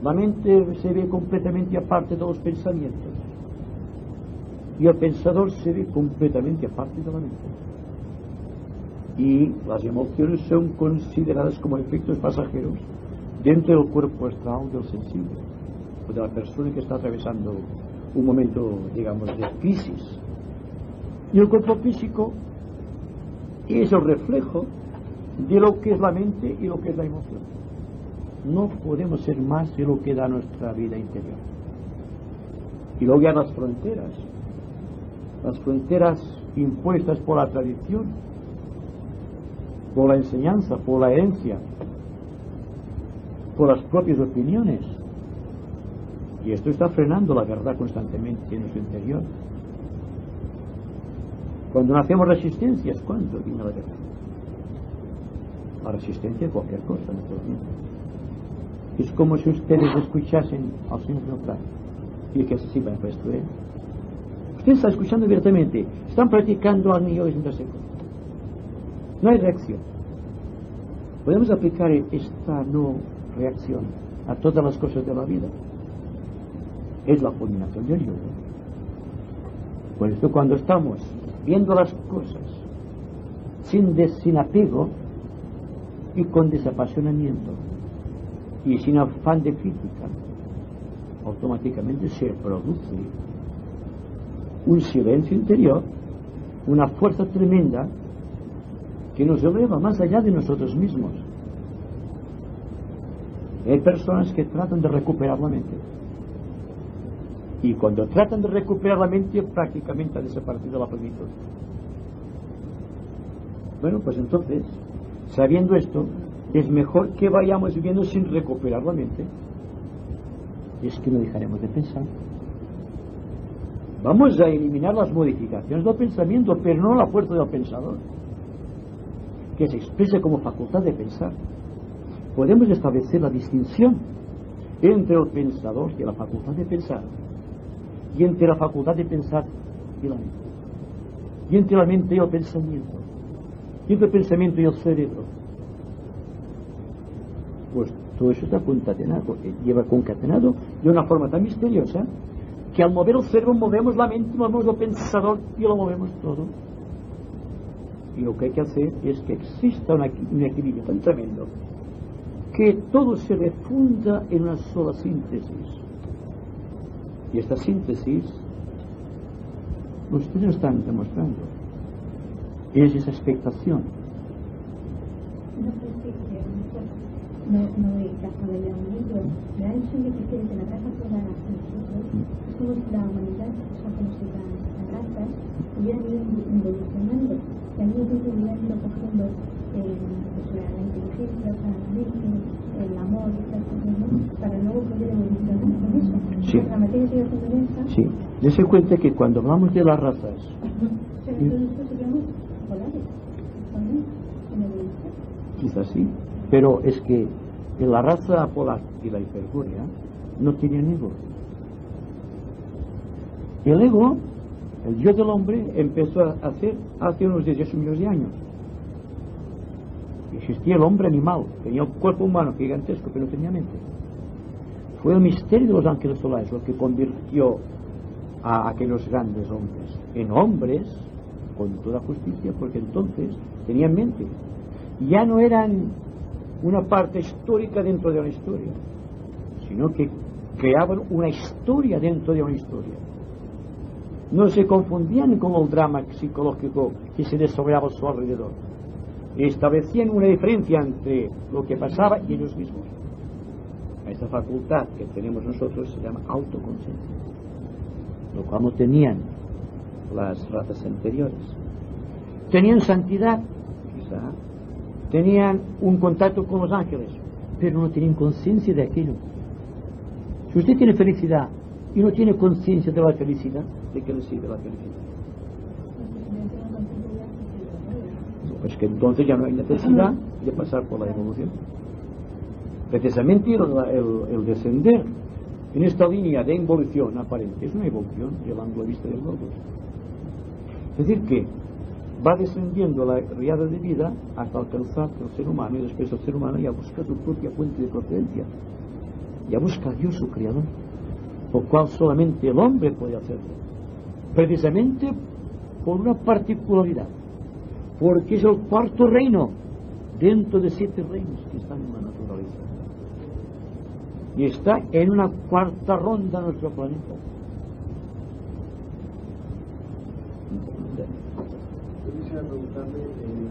La mente se ve completamente aparte de los pensamientos y el pensador se ve completamente aparte de la mente, y las emociones son consideradas como efectos pasajeros dentro del cuerpo astral del sensible o de la persona que está atravesando un momento, digamos, de crisis. Y el cuerpo físico es el reflejo de lo que es la mente y lo que es la emoción. No podemos ser más de lo que da nuestra vida interior. Y luego ya las fronteras impuestas por la tradición, por la enseñanza, por la herencia, por las propias opiniones. Y esto está frenando la verdad constantemente en nuestro interior. Cuando no hacemos resistencias, ¿cuándo viene la verdad? La resistencia a cualquier cosa, naturalmente. Es como si ustedes escuchasen al señor Neutral y que se sirvan para esto. Usted está escuchando abiertamente, están practicando al niño desinterseco. No hay reacción. Podemos aplicar esta no reacción a todas las cosas de la vida. Es la culminación del yoga. Por esto, cuando estamos viendo las cosas sin apego y con desapasionamiento y sin afán de crítica, automáticamente se produce un silencio interior, una fuerza tremenda que nos eleva más allá de nosotros mismos. Hay personas que tratan de recuperar la mente, y cuando tratan de recuperar la mente prácticamente ha desaparecido la plenitud. Bueno, pues entonces, sabiendo esto, es mejor que vayamos viviendo sin recuperar la mente. Y es que no dejaremos de pensar. Vamos a eliminar las modificaciones del pensamiento, pero no la fuerza del pensador, que se expresa como facultad de pensar. Podemos establecer la distinción entre el pensador y la facultad de pensar, y entre la facultad de pensar y la mente, y entre la mente y el pensamiento, y entre el pensamiento y el cerebro. Pues todo eso está concatenado, lleva concatenado de una forma tan misteriosa que al mover el cerebro movemos la mente, movemos el pensador y lo movemos todo. Y lo que hay que hacer es que exista un equilibrio tan tremendo que todo se refunda en una sola síntesis. Y esta síntesis ustedes están demostrando. es esa expectación. No he captado ya un libro. Me ha dicho que quiere que la raza fuera a nosotros. Es como si la humanidad, o sea, como si las razas hubieran ido evolucionando. Y al mismo tiempo hubieran ido cogiendo la inteligencia, o sea, la mente, el amor, estas cosas, ¿no? Para luego poder evolucionar con eso. Sí. La materia que yo tengo en esta. Sí. Dese cuenta que cuando hablamos de las razas. Pero entonces nosotros seríamos polares, ¿no? En evolución. Quizás sí. Pero es que la raza polar y la hipercúrea no tenían ego. El ego, el yo del hombre, empezó a hacer hace unos 18 millones de años. Existía el hombre animal, tenía un cuerpo humano gigantesco, pero no tenía mente. Fue el misterio de los ángeles solares lo que convirtió a aquellos grandes hombres en hombres con toda justicia, porque entonces tenían mente. Ya no eran una parte histórica dentro de una historia, sino que creaban una historia dentro de una historia. No se confundían con el drama psicológico que se desarrollaba a su alrededor. Establecían una diferencia entre lo que pasaba y ellos mismos. Esa facultad que tenemos nosotros se llama autoconciencia, lo cual no tenían las razas anteriores. Tenían santidad, quizá, tenían un contacto con los ángeles, pero no tenían conciencia de aquello. Si usted tiene felicidad y no tiene conciencia de la felicidad, ¿de qué le sirve la felicidad? Pues que entonces ya no hay necesidad de pasar por la evolución. Precisamente el descender en esta línea de involución aparente es una evolución del ángulo de vista del logos. Es decir que va descendiendo la riada de vida hasta alcanzar el ser humano, y después el ser humano ya busca su propia fuente de procedencia, ya busca a Dios su creador, lo cual solamente el hombre puede hacerlo, precisamente por una particularidad, porque es el cuarto reino dentro de 7 reinos que están en la naturaleza, y está en una cuarta ronda nuestro planeta. Yo quisiera preguntarle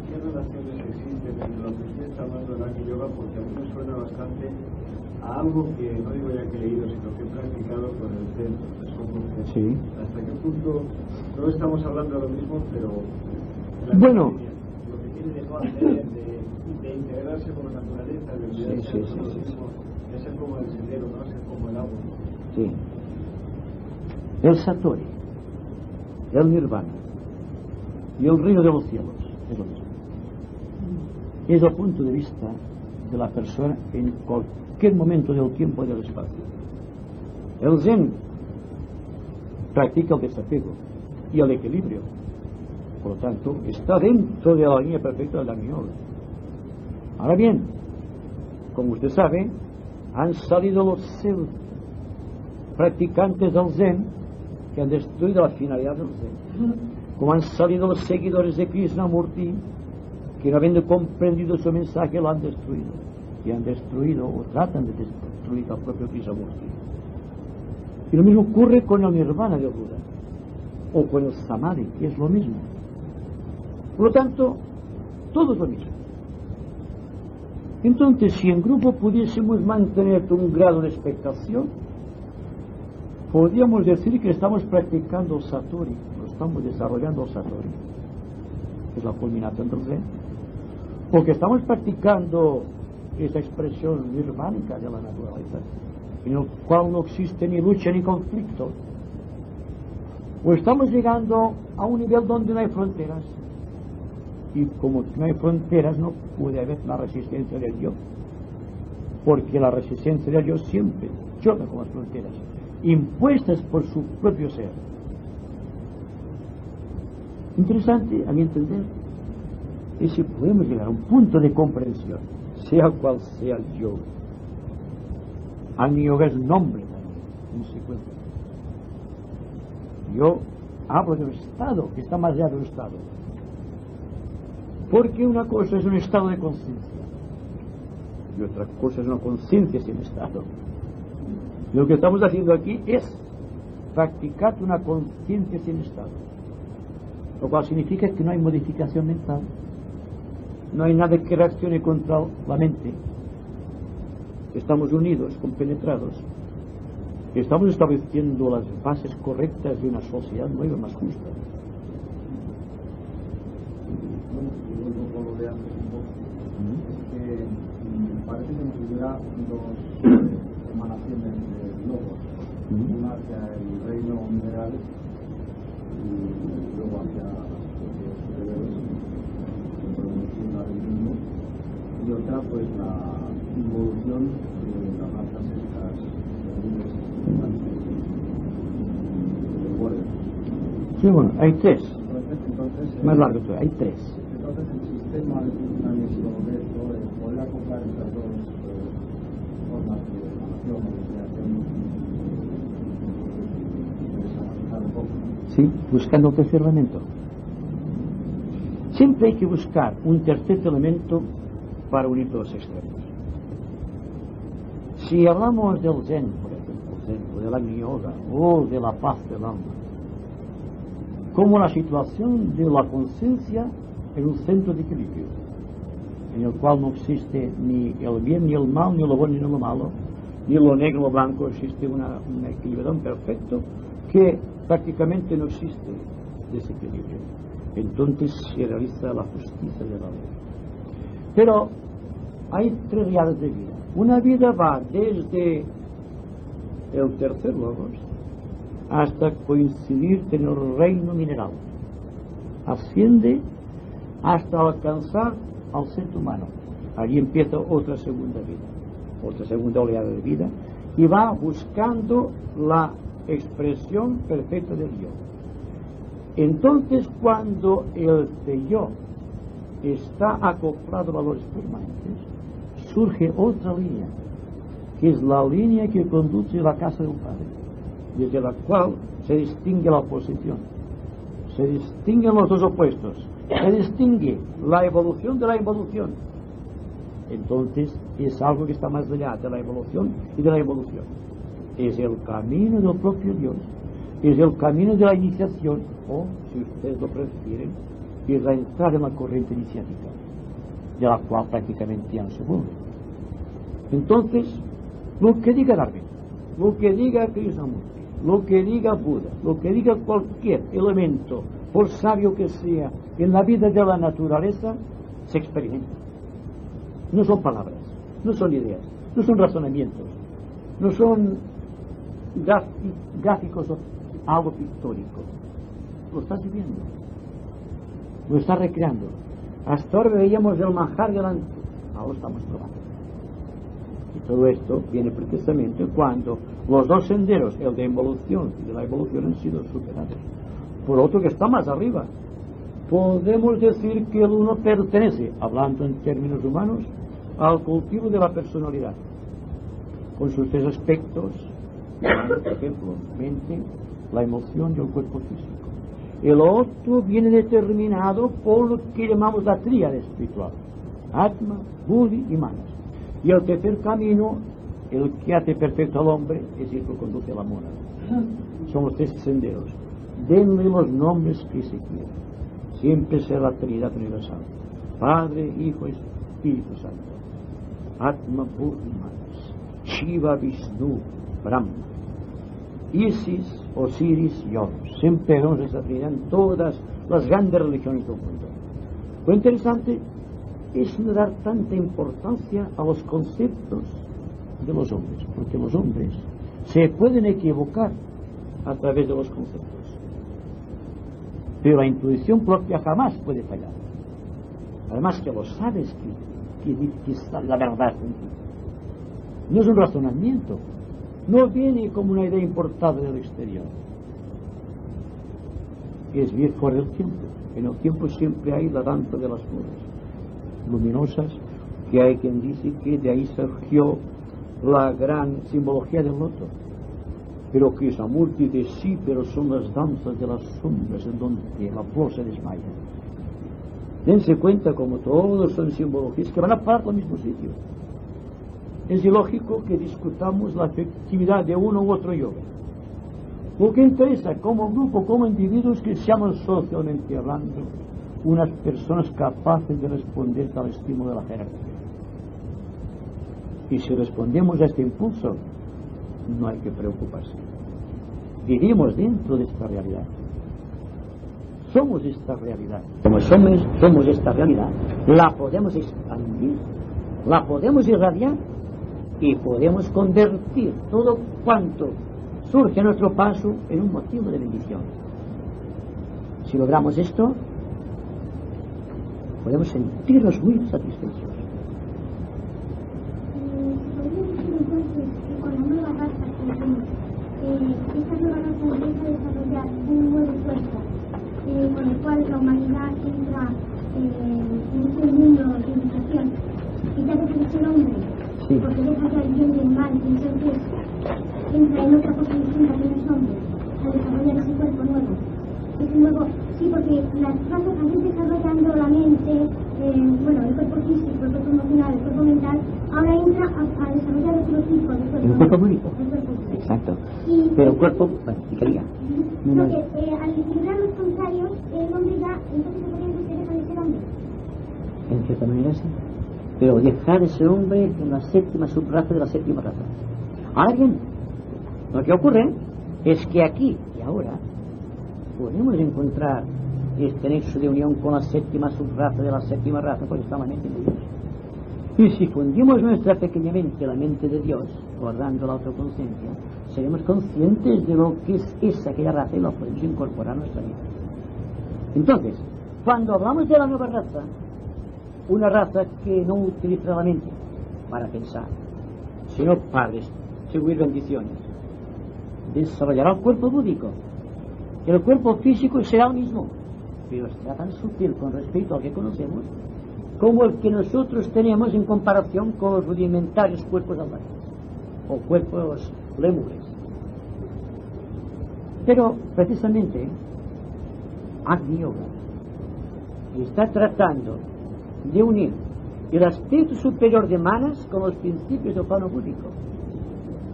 qué relaciones existen entre lo que usted está hablando del Agni Yoga, porque a mí me suena bastante a algo que no digo ya que he leído, sino que he practicado con el Zen, Sí. ¿Hasta qué punto no estamos hablando de lo mismo, pero bueno, lo que tiene de no hacer, de integrarse con la naturaleza, de olvidarse de lo mismo, de ser como el sendero, no ser como el agua? Sí. El Satori, el Nirvana y el reino de los cielos es lo mismo. Es el punto de vista de la persona en cualquier momento del tiempo y del espacio. El Zen practica el desapego y el equilibrio, por lo tanto está dentro de la línea perfecta del Agni Yoga. Ahora bien, como usted sabe, han salido los practicantes del Zen que han destruido la finalidad del Zen, como han salido los seguidores de Krishnamurti que, no habiendo comprendido su mensaje, lo han destruido, y han destruido o tratan de destruir al propio Krishnamurti. Y lo mismo ocurre con el Nirvana de Buda o con el Samadhi, que es lo mismo. Por lo tanto, todo es lo mismo. Entonces, si en grupo pudiésemos mantener un grado de expectación, podríamos decir que estamos practicando el Satori, estamos desarrollando el Satori, que es la culminación del Zen, porque estamos practicando esa expresión nirvánica de la naturaleza, en el cual no existe ni lucha ni conflicto, o estamos llegando a un nivel donde no hay fronteras, y como no hay fronteras no puede haber una resistencia del yo, porque la resistencia del yo siempre choca con las fronteras impuestas por su propio ser. Interesante, a mi entender, es si podemos llegar a un punto de comprensión, sea cual sea el yo. Agni Yoga es un nombre también, en secuencia. Yo hablo de un estado que está más allá de un estado, porque una cosa es un estado de conciencia y otra cosa es una conciencia sin estado. Lo que estamos haciendo aquí es practicar una conciencia sin estado. lo cual significa que no hay modificación mental, no hay nada que reaccione contra la mente. Estamos unidos, compenetrados, estamos estableciendo las bases correctas de una sociedad nueva, más justa. Parece que nos hubiera dos emanaciones de logos, una hacia el reino mineral y luego hacia los superiores, y otra pues la involución de las razas estas Sí, bueno, hay tres. Entonces, Más largo, hay tres. Entonces el sistema de funcionamiento de esto, poder acoplar estas dos formas de emanación o de creación, desavanzar un poco. Sí, buscando el tercer elemento. Siempre hay que buscar un tercer elemento para unir todos los extremos. Si hablamos del Zen, por ejemplo, de la yoga o de la paz del alma, como la situación de la conciencia en un centro de equilibrio, en el cual no existe ni el bien ni el mal, ni lo bueno ni lo malo, ni lo negro ni lo blanco, existe un equilibrio perfecto que prácticamente no existe desequilibrio. Entonces se realiza la justicia de la ley. Pero hay tres realidades de vida. Una vida va desde el tercer logos hasta coincidir en el reino mineral. Asciende hasta alcanzar al ser humano. Allí empieza otra segunda vida, otra segunda oleada de vida, y va buscando la expresión perfecta del yo. Entonces, cuando el yo está acoplado a valores permanentes, surge otra línea, que es la línea que conduce a la casa del Padre, desde la cual se distingue la oposición, se distinguen los dos opuestos, se distingue la evolución de la involución. Entonces es algo que está más allá de la evolución y de la evolución. Es el camino del propio Dios, es el camino de la iniciación, o si ustedes lo prefieren, es la entrada en la corriente iniciática, de la cual prácticamente ya no se vuelve. Entonces, lo que diga Darwin, lo que diga Krishnamurti, lo que diga Buda, lo que diga cualquier elemento, por sabio que sea, en la vida de la naturaleza, se experimenta. No son palabras, no son ideas, no son razonamientos, no son gráficos o algo pictórico. Lo estás viviendo, lo estás recreando. Hasta ahora veíamos el manjar delante, ahora estamos probando. Y todo esto viene precisamente cuando los dos senderos, el de involución y de la evolución, han sido superados por otro que está más arriba. Podemos decir que el uno pertenece, hablando en términos humanos, al cultivo de la personalidad, con sus tres aspectos, por ejemplo, mente, la emoción y el cuerpo físico. El otro viene determinado por lo que llamamos la tríada espiritual: Atma, Buddhi y Manas. Y el tercer camino, el que hace perfecto al hombre, es el que conduce a la mónada. Son los tres senderos. Denle los nombres que se quieran. Siempre será la Trinidad universal: Padre, Hijo y Espíritu Santo. Atma, Buddhi, Manas. Shiva, Vishnu, Brahma. Isis, Osiris y Horus. Siempre vemos esa Trinidad en todas las grandes religiones del mundo. Lo interesante es no dar tanta importancia a los conceptos de los hombres, porque los hombres se pueden equivocar a través de los conceptos, pero la intuición propia jamás puede fallar. Además que lo sabes que está la verdad en ti. No es un razonamiento, no viene como una idea importada del exterior, es bien fuera del tiempo. En el tiempo siempre hay la danza de las flores luminosas, que hay quien dice que de ahí surgió la gran simbología del loto, pero que es Krishnamurti de sí, pero son las danzas de las sombras en donde la flor se desmaya. Dense cuenta como todos son simbologías que van a parar al mismo sitio. Es ilógico que discutamos la efectividad de uno u otro yoga. Lo que interesa como grupo, como individuos, que seamos socialmente hablando unas personas capaces de responder al estímulo de la jerarquía. Y si respondemos a este impulso, no hay que preocuparse. Vivimos dentro de esta realidad. Somos esta realidad. Como somos esta realidad, la podemos expandir, la podemos irradiar y podemos convertir todo cuanto surge a nuestro paso en un motivo de bendición. Si logramos esto, podemos sentirnos muy satisfechos. Esta nueva raza empieza a desarrollar un nuevo fuerza con el cual la humanidad entra en este mundo de indicación y ya deja de ser hombre, porque deja ya el bien y el mal, y entonces entra en otra cosa distinta que no es hombre, al desarrollar ese cuerpo nuevo. Ese nuevo, sí, porque las razas también desarrollando la mente, el cuerpo físico, el cuerpo emocional, el cuerpo mental, ahora entra a desarrollar otro tipo de cuerpo. El cuerpo único. Exacto. Pero el cuerpo, fijaría. Al equilibrar los contrarios, el hombre ya, entonces se podría decir que deja de ser hombre. En cierta manera sí. Pero dejar de ser hombre en la séptima subraza de la séptima raza. Ahora bien, lo que ocurre es que aquí y ahora podemos encontrar este nexo de unión con la séptima subraza de la séptima raza, porque está la mente de Dios. Y si fundimos nuestra pequeña mente, la mente de Dios, guardando la autoconciencia, seremos conscientes de lo que es aquella raza y lo podemos incorporar a nuestra vida. Entonces, cuando hablamos de la nueva raza, una raza que no utiliza la mente para pensar, sino para distribuir bendiciones, desarrollará el cuerpo búdico. El cuerpo físico será el mismo, pero será tan sutil con respecto al que conocemos como el que nosotros tenemos en comparación con los rudimentarios cuerpos salvajes o cuerpos lémures. Pero precisamente Agni Yoga está tratando de unir el aspecto superior de Manas con los principios del plano búdico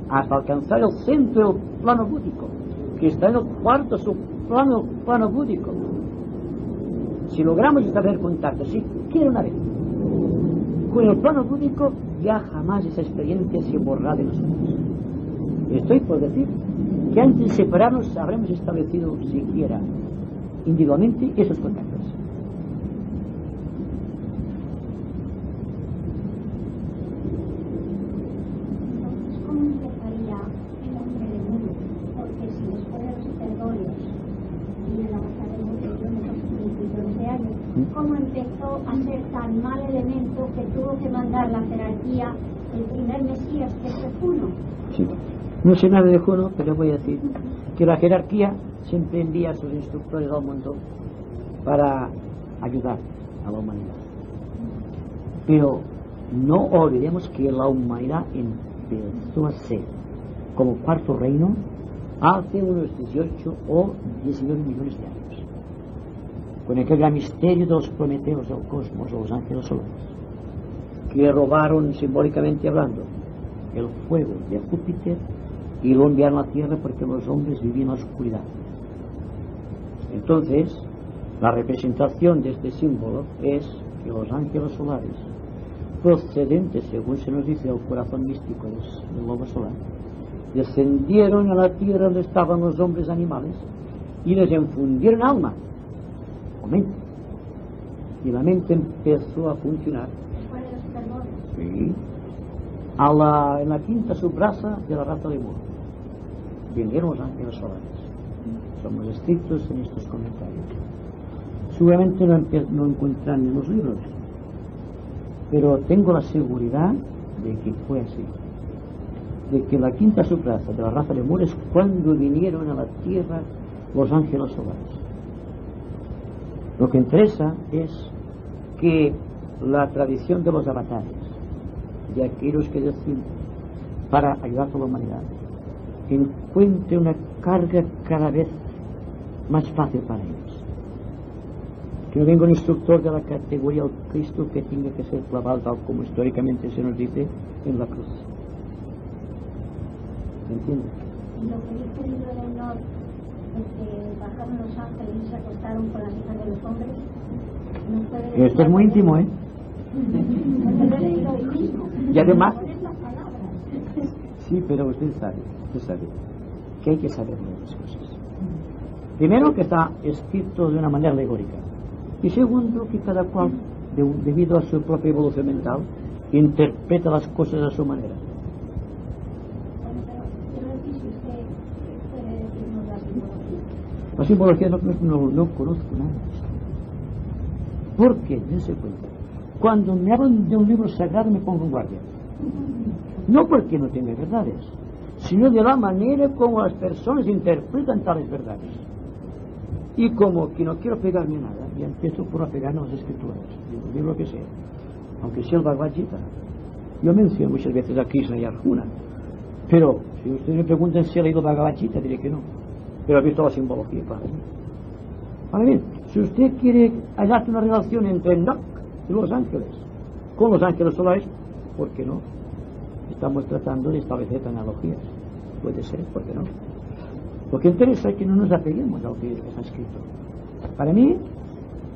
hasta alcanzar el centro del plano búdico, que está en el cuarto plano búdico. Si logramos establecer contacto, si quiero una vez, con el plano búdico, ya jamás esa experiencia se borrará de nosotros. Estoy por decir que antes de separarnos habremos establecido siquiera individualmente esos contactos. ¿Cómo empezó a ser tan mal elemento que tuvo que mandar la jerarquía el primer Mesías, que fue Juno? Sí. No sé nada de Juno, pero voy a decir que la jerarquía siempre envía a sus instructores al mundo para ayudar a la humanidad. Pero no olvidemos que la humanidad empezó a ser como cuarto reino hace unos 18 o 19 millones de años, con aquel gran misterio de los prometeos del cosmos o los ángeles solares, que robaron, simbólicamente hablando, el fuego de Júpiter y lo enviaron a la tierra porque los hombres vivían en la oscuridad. Entonces, la representación de este símbolo es que los ángeles solares, procedentes, según se nos dice, del corazón místico del lobo solar, descendieron a la tierra donde estaban los hombres animales y les infundieron alma o mente, y la mente empezó a funcionar sí, en la quinta subraza de la raza de Lemur. Vinieron los ángeles solares. Somos estrictos en estos comentarios. Seguramente no encuentran en los libros, pero tengo la seguridad de que fue así, de que la quinta subraza de la raza de Lemur es cuando vinieron a la tierra los ángeles solares. Lo que interesa es que la tradición de los avatares, de aquellos que deciden para ayudar a la humanidad, encuentre una carga cada vez más fácil para ellos. Que no venga un instructor de la categoría del Cristo que tenga que ser clavado, tal como históricamente se nos dice, en la cruz. ¿Me entiendes? lo que dice el libro de Enoch, que bajaron los ángeles y se acostaron con las hijas de los hombres, no puede. Esto es muy íntimo, ¿eh? Y además, sí, pero usted sabe que hay que saber las cosas. Primero, que está escrito de una manera alegórica, y segundo, que cada cual, debido a su propia evolución mental, interpreta las cosas a su manera. La simbología no conozco nada. ¿Por qué? Dense cuenta. Cuando me hablan de un libro sagrado me pongo en guardia. No porque no tenga verdades, sino de la manera como las personas interpretan tales verdades. Y como que no quiero pegarme a nada, y empiezo por apegarme a las escrituras, del libro que sea, aunque sea el Bhagavad Gita. Yo menciono muchas veces a Krishna y a Arjuna, pero si ustedes me preguntan si he leído el Bhagavad Gita, diré que no, pero he visto la simbología para mí. Ahora bien, si usted quiere hallar una relación entre Enoch y los ángeles, con los ángeles solares, ¿por qué no? Estamos tratando de establecer analogías. Puede ser, ¿por qué no? Lo que interesa es que no nos apeguemos a lo que está escrito. Para mí,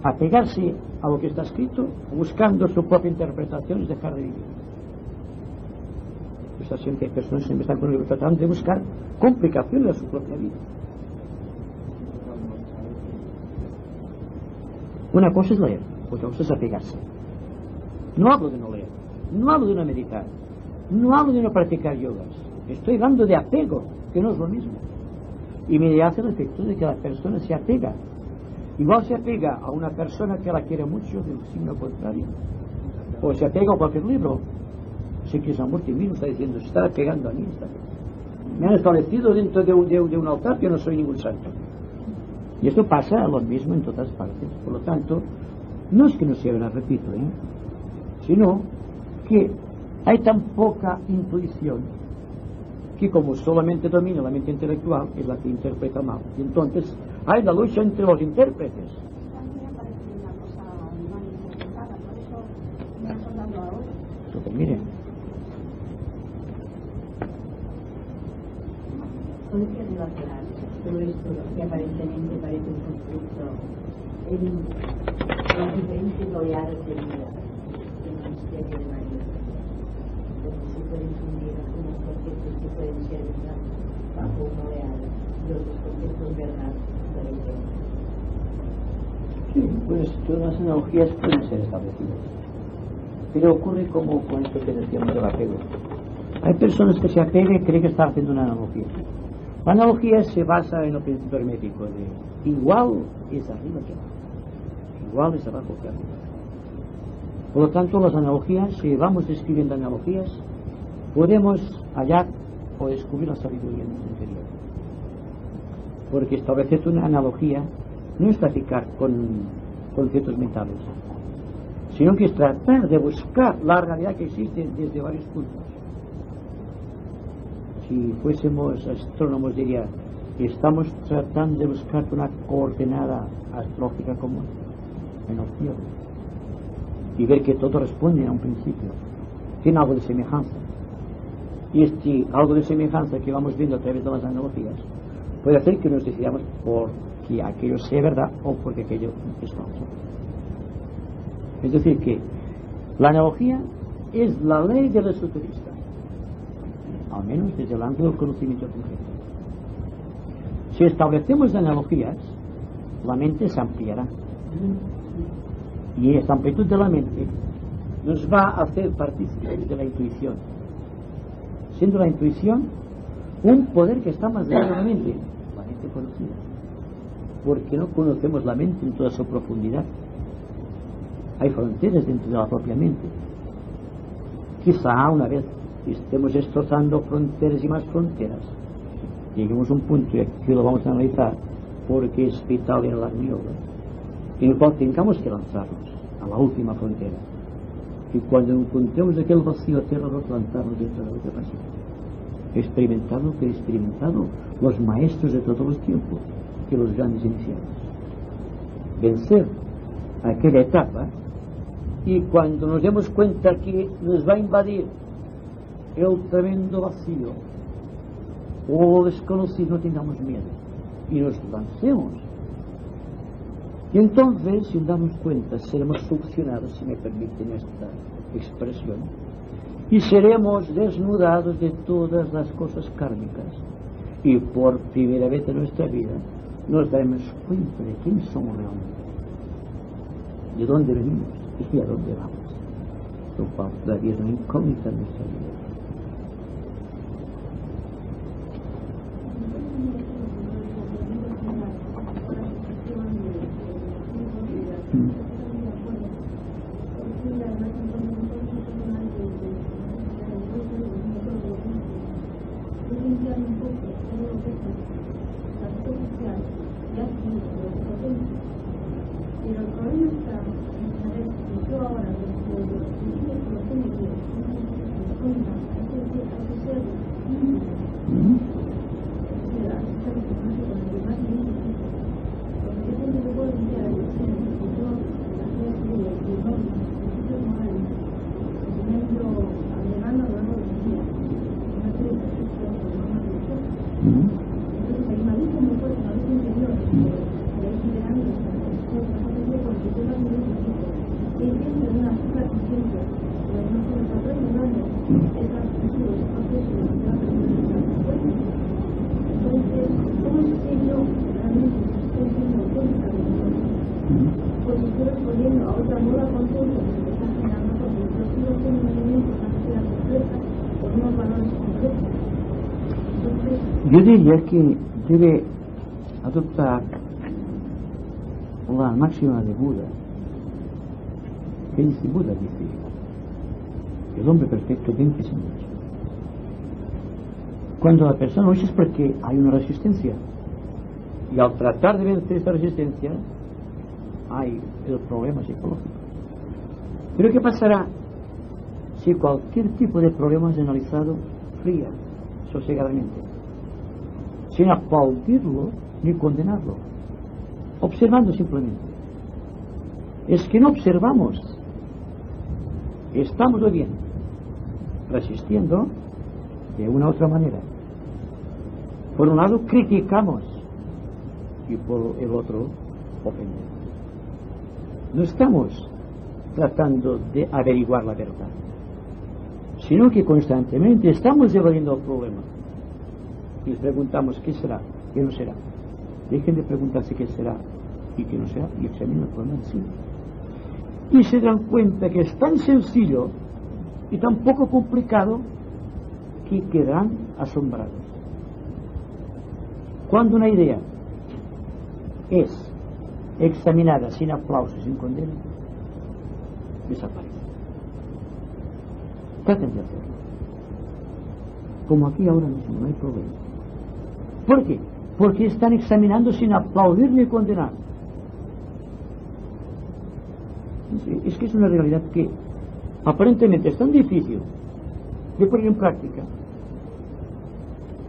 apegarse a lo que está escrito, buscando su propia interpretación, es dejar de vivir. Pues siempre hay personas que siempre están con el libro tratando de buscar complicaciones a su propia vida. Una cosa es leer, otra cosa es apegarse. No hablo de no leer, no hablo de no meditar, no hablo de no practicar yogas. Estoy hablando de apego, que no es lo mismo. Y me hace el efecto de que la persona se apega. Igual se apega a una persona que la quiere mucho, del signo contrario. O se apega a cualquier libro. Sé que Krishnamurti mismo está diciendo, se está apegando a mí. Me han establecido dentro de un altar que no soy ningún santo. Y esto pasa lo mismo en todas partes. Por lo tanto, no es que no se haga, repito, sino que hay tan poca intuición que como solamente domina la mente intelectual es la que interpreta mal. Y entonces hay la lucha entre los intérpretes. También parece una cosa mal interpretada, por eso me ha sonado ahora. Entonces, miren. ¿Puede relacionar todo esto que aparentemente parece un conflicto en las diferentes oleadas de vida del misterio de María? Donde se pueden unir algunos conceptos que pueden ser verdad bajo una oleada y otros conceptos verdad por el tema. Sí, pues todas las analogías pueden ser establecidas. Pero ocurre como con esto que decíamos del apego. Hay personas que se apegan y creen que están haciendo una analogía. La analogía se basa en el principio hermético de igual es arriba que abajo, igual es abajo que arriba. Por lo tanto, las analogías, si vamos describiendo analogías, podemos hallar o descubrir la sabiduría en nuestro interior. Porque establecer una analogía no es practicar con conceptos mentales, sino que es tratar de buscar la realidad que existe desde varios puntos. Si fuésemos astrónomos diría, estamos tratando de buscar una coordenada astrológica común en el cielo y ver que todo responde a un principio, tiene algo de semejanza. Y este algo de semejanza que vamos viendo a través de las analogías puede hacer que nos decidamos porque aquello sea verdad o porque aquello es falso. Es decir que la analogía es la ley del esoterista, al menos desde el ángulo del conocimiento concreto. Si establecemos analogías, la mente se ampliará. Y esta amplitud de la mente nos va a hacer partícipes de la intuición, siendo la intuición un poder que está más allá de la mente conocida, porque no conocemos la mente en toda su profundidad. Hay fronteras dentro de la propia mente. Quizá una vez estemos destrozando fronteras y más fronteras, lleguemos a un punto, y aquí lo vamos a analizar porque es vital en la armonía, en el cual tengamos que lanzarnos a la última frontera, y cuando encontremos aquel vacío aterrador, lanzarnos dentro de la otra pasión. Experimentado que he experimentado los maestros de todos los tiempos, que los grandes iniciados. Vencer aquella etapa, y cuando nos demos cuenta que nos va a invadir el tremendo vacío o desconocido, no tengamos miedo y nos lancemos. Y entonces, sin darnos cuenta, seremos succionados, si me permiten esta expresión, y seremos desnudados de todas las cosas kármicas. Y por primera vez en nuestra vida nos daremos cuenta de quién somos realmente, de dónde venimos y a dónde vamos, lo cual todavía es una incógnita en nuestra vida. Pero el problema está en saber que yo ahora, desde el principio que lo tiene que cuenta, hay que ser íntimo. Es decir, hay que ser con el demás íntimo. Porque yo siempre te puedo decir a la dirección que yo, la gente de normas, principios morales, enseñando, agregando a lo largo del día, una serie de preceptos o normas religiosas. Entonces hay una lucha muy fuerte, una lucha interior, que hay que ver porque yo no me necesito. Y entiendo de una sola conciencia, pero no se nos aprende dando esa actitud, ese proceso de la persona fuerte. Entonces, ¿cómo sé yo realmente si estoy siendo auténtica de mi vida? Pues estoy respondiendo a otra nueva conciencia que me está generando, porque yo sigo siendo un elemento, una sociedad compleja, con unos valores complejos. Entonces, yo diría que debe adoptar la máxima de Buda. ¿Qué dice Buda? Dice: el hombre perfecto vence sin lucha. Cuando la persona lucha es porque hay una resistencia, y al tratar de vencer esta resistencia hay el problema psicológico. Pero ¿qué pasará si cualquier tipo de problema es analizado fría, sosegadamente, sin aplaudirlo ni condenarlo, observando simplemente? Es que no observamos, estamos muy bien resistiendo de una u otra manera. Por un lado criticamos y por el otro ofendemos. No estamos tratando de averiguar la verdad, sino que constantemente estamos evadiendo el problema y preguntamos qué será, qué no será. Dejen de preguntarse qué será y qué no será y examinen el problema en sí. Y se dan cuenta que es tan sencillo y tan poco complicado que quedarán asombrados. Cuando una idea es examinada sin aplausos, sin condena, desaparece. Traten de hacerlo. Como aquí ahora mismo no hay problema. ¿Por qué? Porque están examinando sin aplaudir ni condenar. Es que es una realidad que aparentemente es tan difícil de poner en práctica,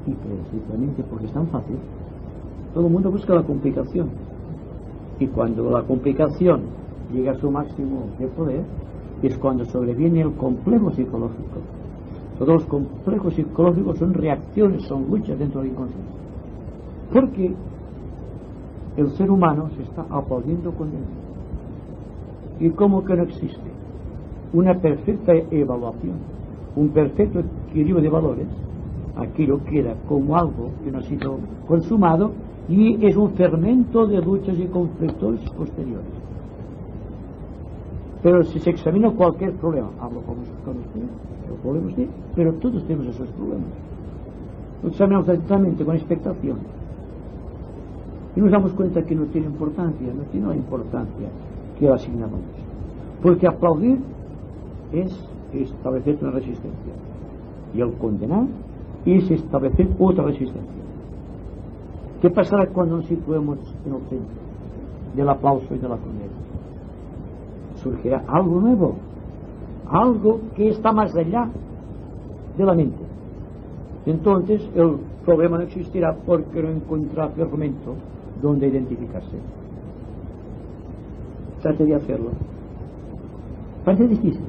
y precisamente porque es tan fácil, todo el mundo busca la complicación, y cuando la complicación llega a su máximo de poder es cuando sobreviene el complejo psicológico. Todos los complejos psicológicos son reacciones, son luchas dentro del inconsciente, porque el ser humano se está aplaudiendo con él. Y como que no existe una perfecta evaluación, un perfecto equilibrio de valores, aquello queda como algo que no ha sido consumado y es un fermento de luchas y conflictos posteriores. Pero si se examina cualquier problema, hablo con usted, el problema es usted, pero todos tenemos esos problemas. Lo examinamos atentamente, con expectación, y nos damos cuenta que no tiene importancia, no tiene la importancia que le asignamos. Porque aplaudir es establecer una resistencia, y el condenar es establecer otra resistencia. ¿Qué pasará cuando nos situemos en el centro del aplauso y de la condena? Surgirá algo nuevo, algo que está más allá de la mente. Entonces el problema no existirá, porque no encontrará fermento donde identificarse. Trate de hacerlo. Parece difícil,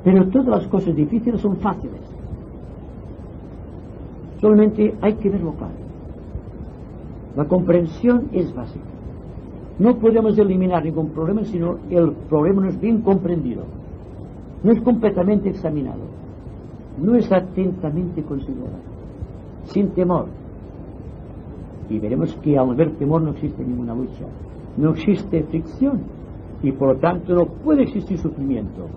pero todas las cosas difíciles son fáciles. Solamente hay que verlo claro. La comprensión es básica. No podemos eliminar ningún problema si no el problema no es bien comprendido, no es completamente examinado, no es atentamente considerado, sin temor. Y veremos que al ver temor no existe ninguna lucha, no existe fricción y por lo tanto no puede existir sufrimiento.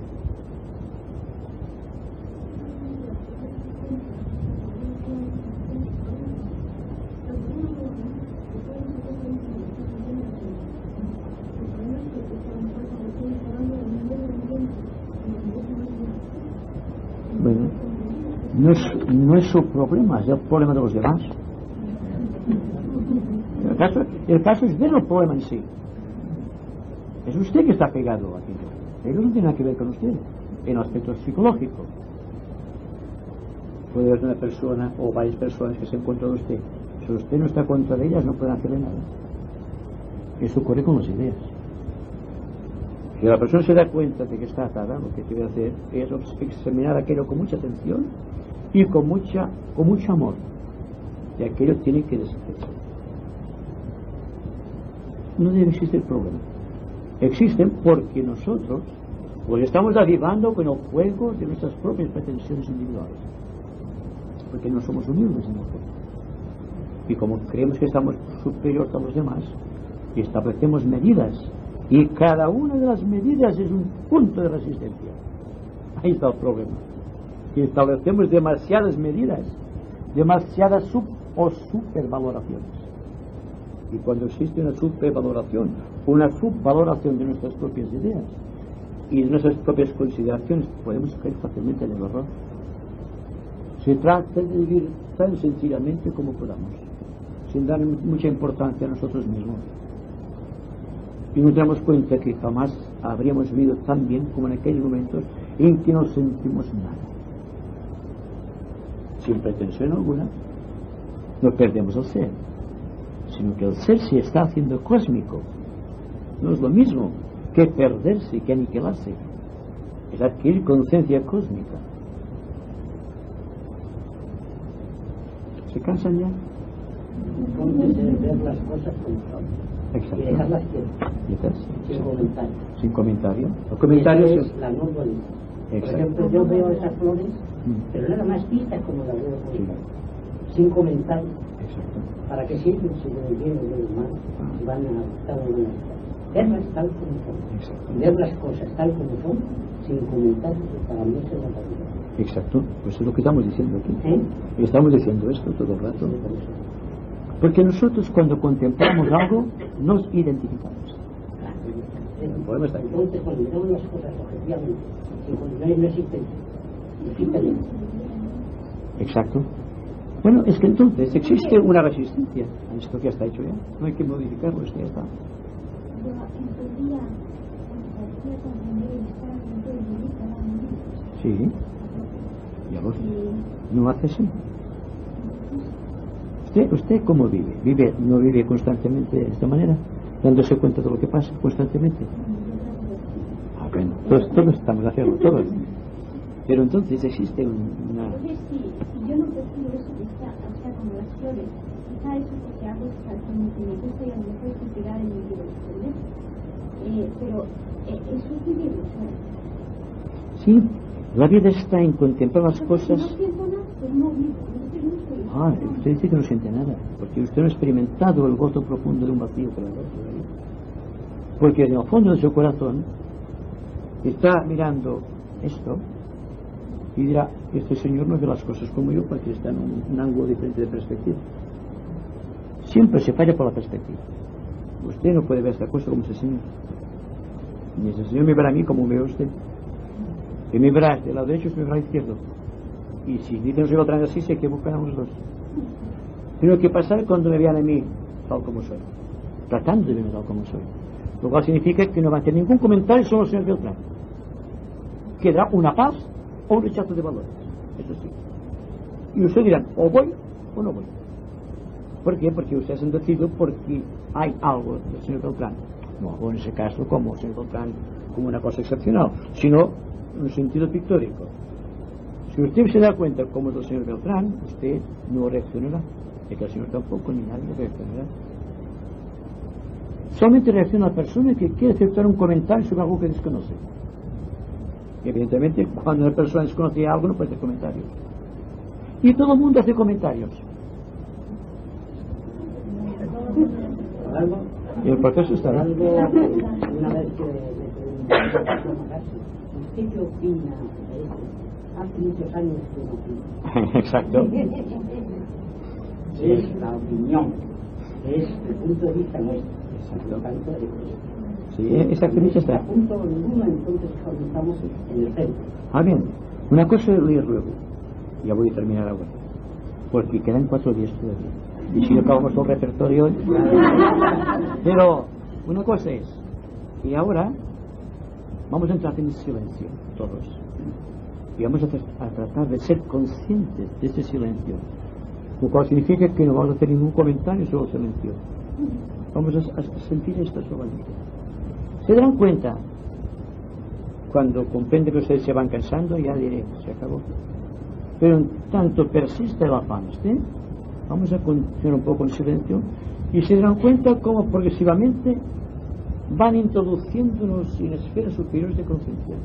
Bueno, no es su problema, es el problema de los demás. El caso es ver el problema en sí. Es usted que está pegado a aquello. Ellos no tienen nada que ver con usted en el aspecto psicológico. Puede haber una persona o varias personas que se encuentran de usted. Si usted no está contra ellas, no pueden hacerle nada. Eso ocurre con las ideas. Si la persona se da cuenta de que está atada, lo que debe hacer es examinar aquello con mucha atención y con mucho amor. Y aquello tiene que deshacerse. No debe existir problema. Existen porque nosotros pues estamos avivando con el fuego de nuestras propias pretensiones individuales, porque no somos humildes en el fuego. Y como creemos que estamos superiores a los demás, establecemos medidas, y cada una de las medidas es un punto de resistencia. Ahí está el problema. Y establecemos demasiadas medidas, demasiadas supervaloraciones. Y cuando existe una supervaloración, una subvaloración de nuestras propias ideas y de nuestras propias consideraciones, podemos caer fácilmente en el error. Se trata de vivir tan sencillamente como podamos, sin dar mucha importancia a nosotros mismos. Y nos damos cuenta que jamás habríamos vivido tan bien como en aquellos momentos en que no sentimos nada. Sin pretensión alguna, no perdemos el ser, sino que el ser se está haciendo cósmico. No es lo mismo que perderse, que aniquilarse. Es adquirir conciencia cósmica. ¿Se cansan ya? Entonces es ver las cosas como son. Exacto. Y dejarlas quietas, sin comentario. Sin comentario. Los comentarios es la no dualidad. Por ejemplo, yo veo esas flores, pero nada más vistas como las veo por ejemplo, sin comentario. Exacto. ¿Para qué sirven si del bien o del mal? Si van a estar o van a estar. Verlas tal como son. Exacto. Y ver las cosas tal como son, sin comentario, para mí es la realidad. Exacto. Pues es lo que estamos diciendo aquí. ¿Eh? Estamos diciendo esto todo el rato. Porque nosotros cuando contemplamos algo nos identificamos. El problema está aquí. Entonces cuando miramos las cosas objetivamente, y cuando no existen, existen. Exacto. Bueno, es que entonces existe una resistencia a esto que ya está hecho ya. No hay que modificarlo, esto ya está. Sí. Ya lo sé. No hace así. ¿Usted cómo vive? ¿No vive constantemente de esta manera? Dándose cuenta de lo que pasa constantemente. Bueno, todos estamos haciendo, todos. Pero entonces existe una... Entonces, si yo no percibo eso que está, o sea, como las flores, quizá eso porque hago exactamente me gusta y a lo mejor es integrar en mi vida, ¿entiendes? Pero eso es vivir, ¿sabes? Sí, la vida está en contemplar las cosas. Si no siento nada, pues no vivo. Usted dice que no siente nada, porque usted no ha experimentado el gozo profundo de un vacío por la vida. Porque en el fondo de su corazón está mirando esto y dirá, este señor no ve las cosas como yo porque está en un ángulo diferente de perspectiva. Siempre se falla por la perspectiva. Usted no puede ver esta cosa como ese señor. Ni ese señor me verá a mí como me ve usted. Que me verá del lado derecho, me verá al izquierdo. Y si nos lleva otra vez así, se equivocan los dos. Tiene que pasar cuando me vean a mí tal como soy, tratando de verme tal como soy, lo cual significa que no va a tener ningún comentario sobre el señor Beltrán. Quedará una paz o un rechazo de valores, eso sí. Y ustedes dirán, o voy o no voy. ¿Por qué? Porque ustedes han decidido porque hay algo del señor Beltrán, no algo en ese caso como el señor Beltrán como una cosa excepcional, sino en un sentido pictórico. Si usted se da cuenta como es el señor Beltrán, usted no reaccionará, y que el señor tampoco, ni nadie reaccionará. Solamente reacciona la persona que quiere aceptar un comentario sobre algo que desconoce. Y evidentemente, cuando la persona desconoce algo, no puede hacer comentarios. Y todo el mundo hace comentarios. Y el proceso estará. Una vez que me preguntaron, ¿usted qué opina de eso? Hace muchos años que no opino. Exacto. Es la opinión, es el punto de vista nuestro. Exacto. Tanto de sí, exactamente está. Punto ninguno, entonces estamos en el centro. Bien, una cosa es leer luego. Ya voy a terminar ahora. Porque quedan 4 días todavía. Y si no acabamos todo el repertorio hoy. Pero una cosa es, y ahora vamos a entrar en silencio, todos. Y vamos a tratar de ser conscientes de ese silencio. Lo cual significa que no vamos a hacer ningún comentario sobre el silencio. Vamos a sentir esto solamente. ¿Se dan cuenta? Cuando comprende que ustedes se van cansando, ya diré, se acabó. Pero en tanto persiste el afán, ¿sí? Vamos a continuar un poco en silencio y se dan cuenta cómo progresivamente van introduciéndonos en esferas superiores de conciencia.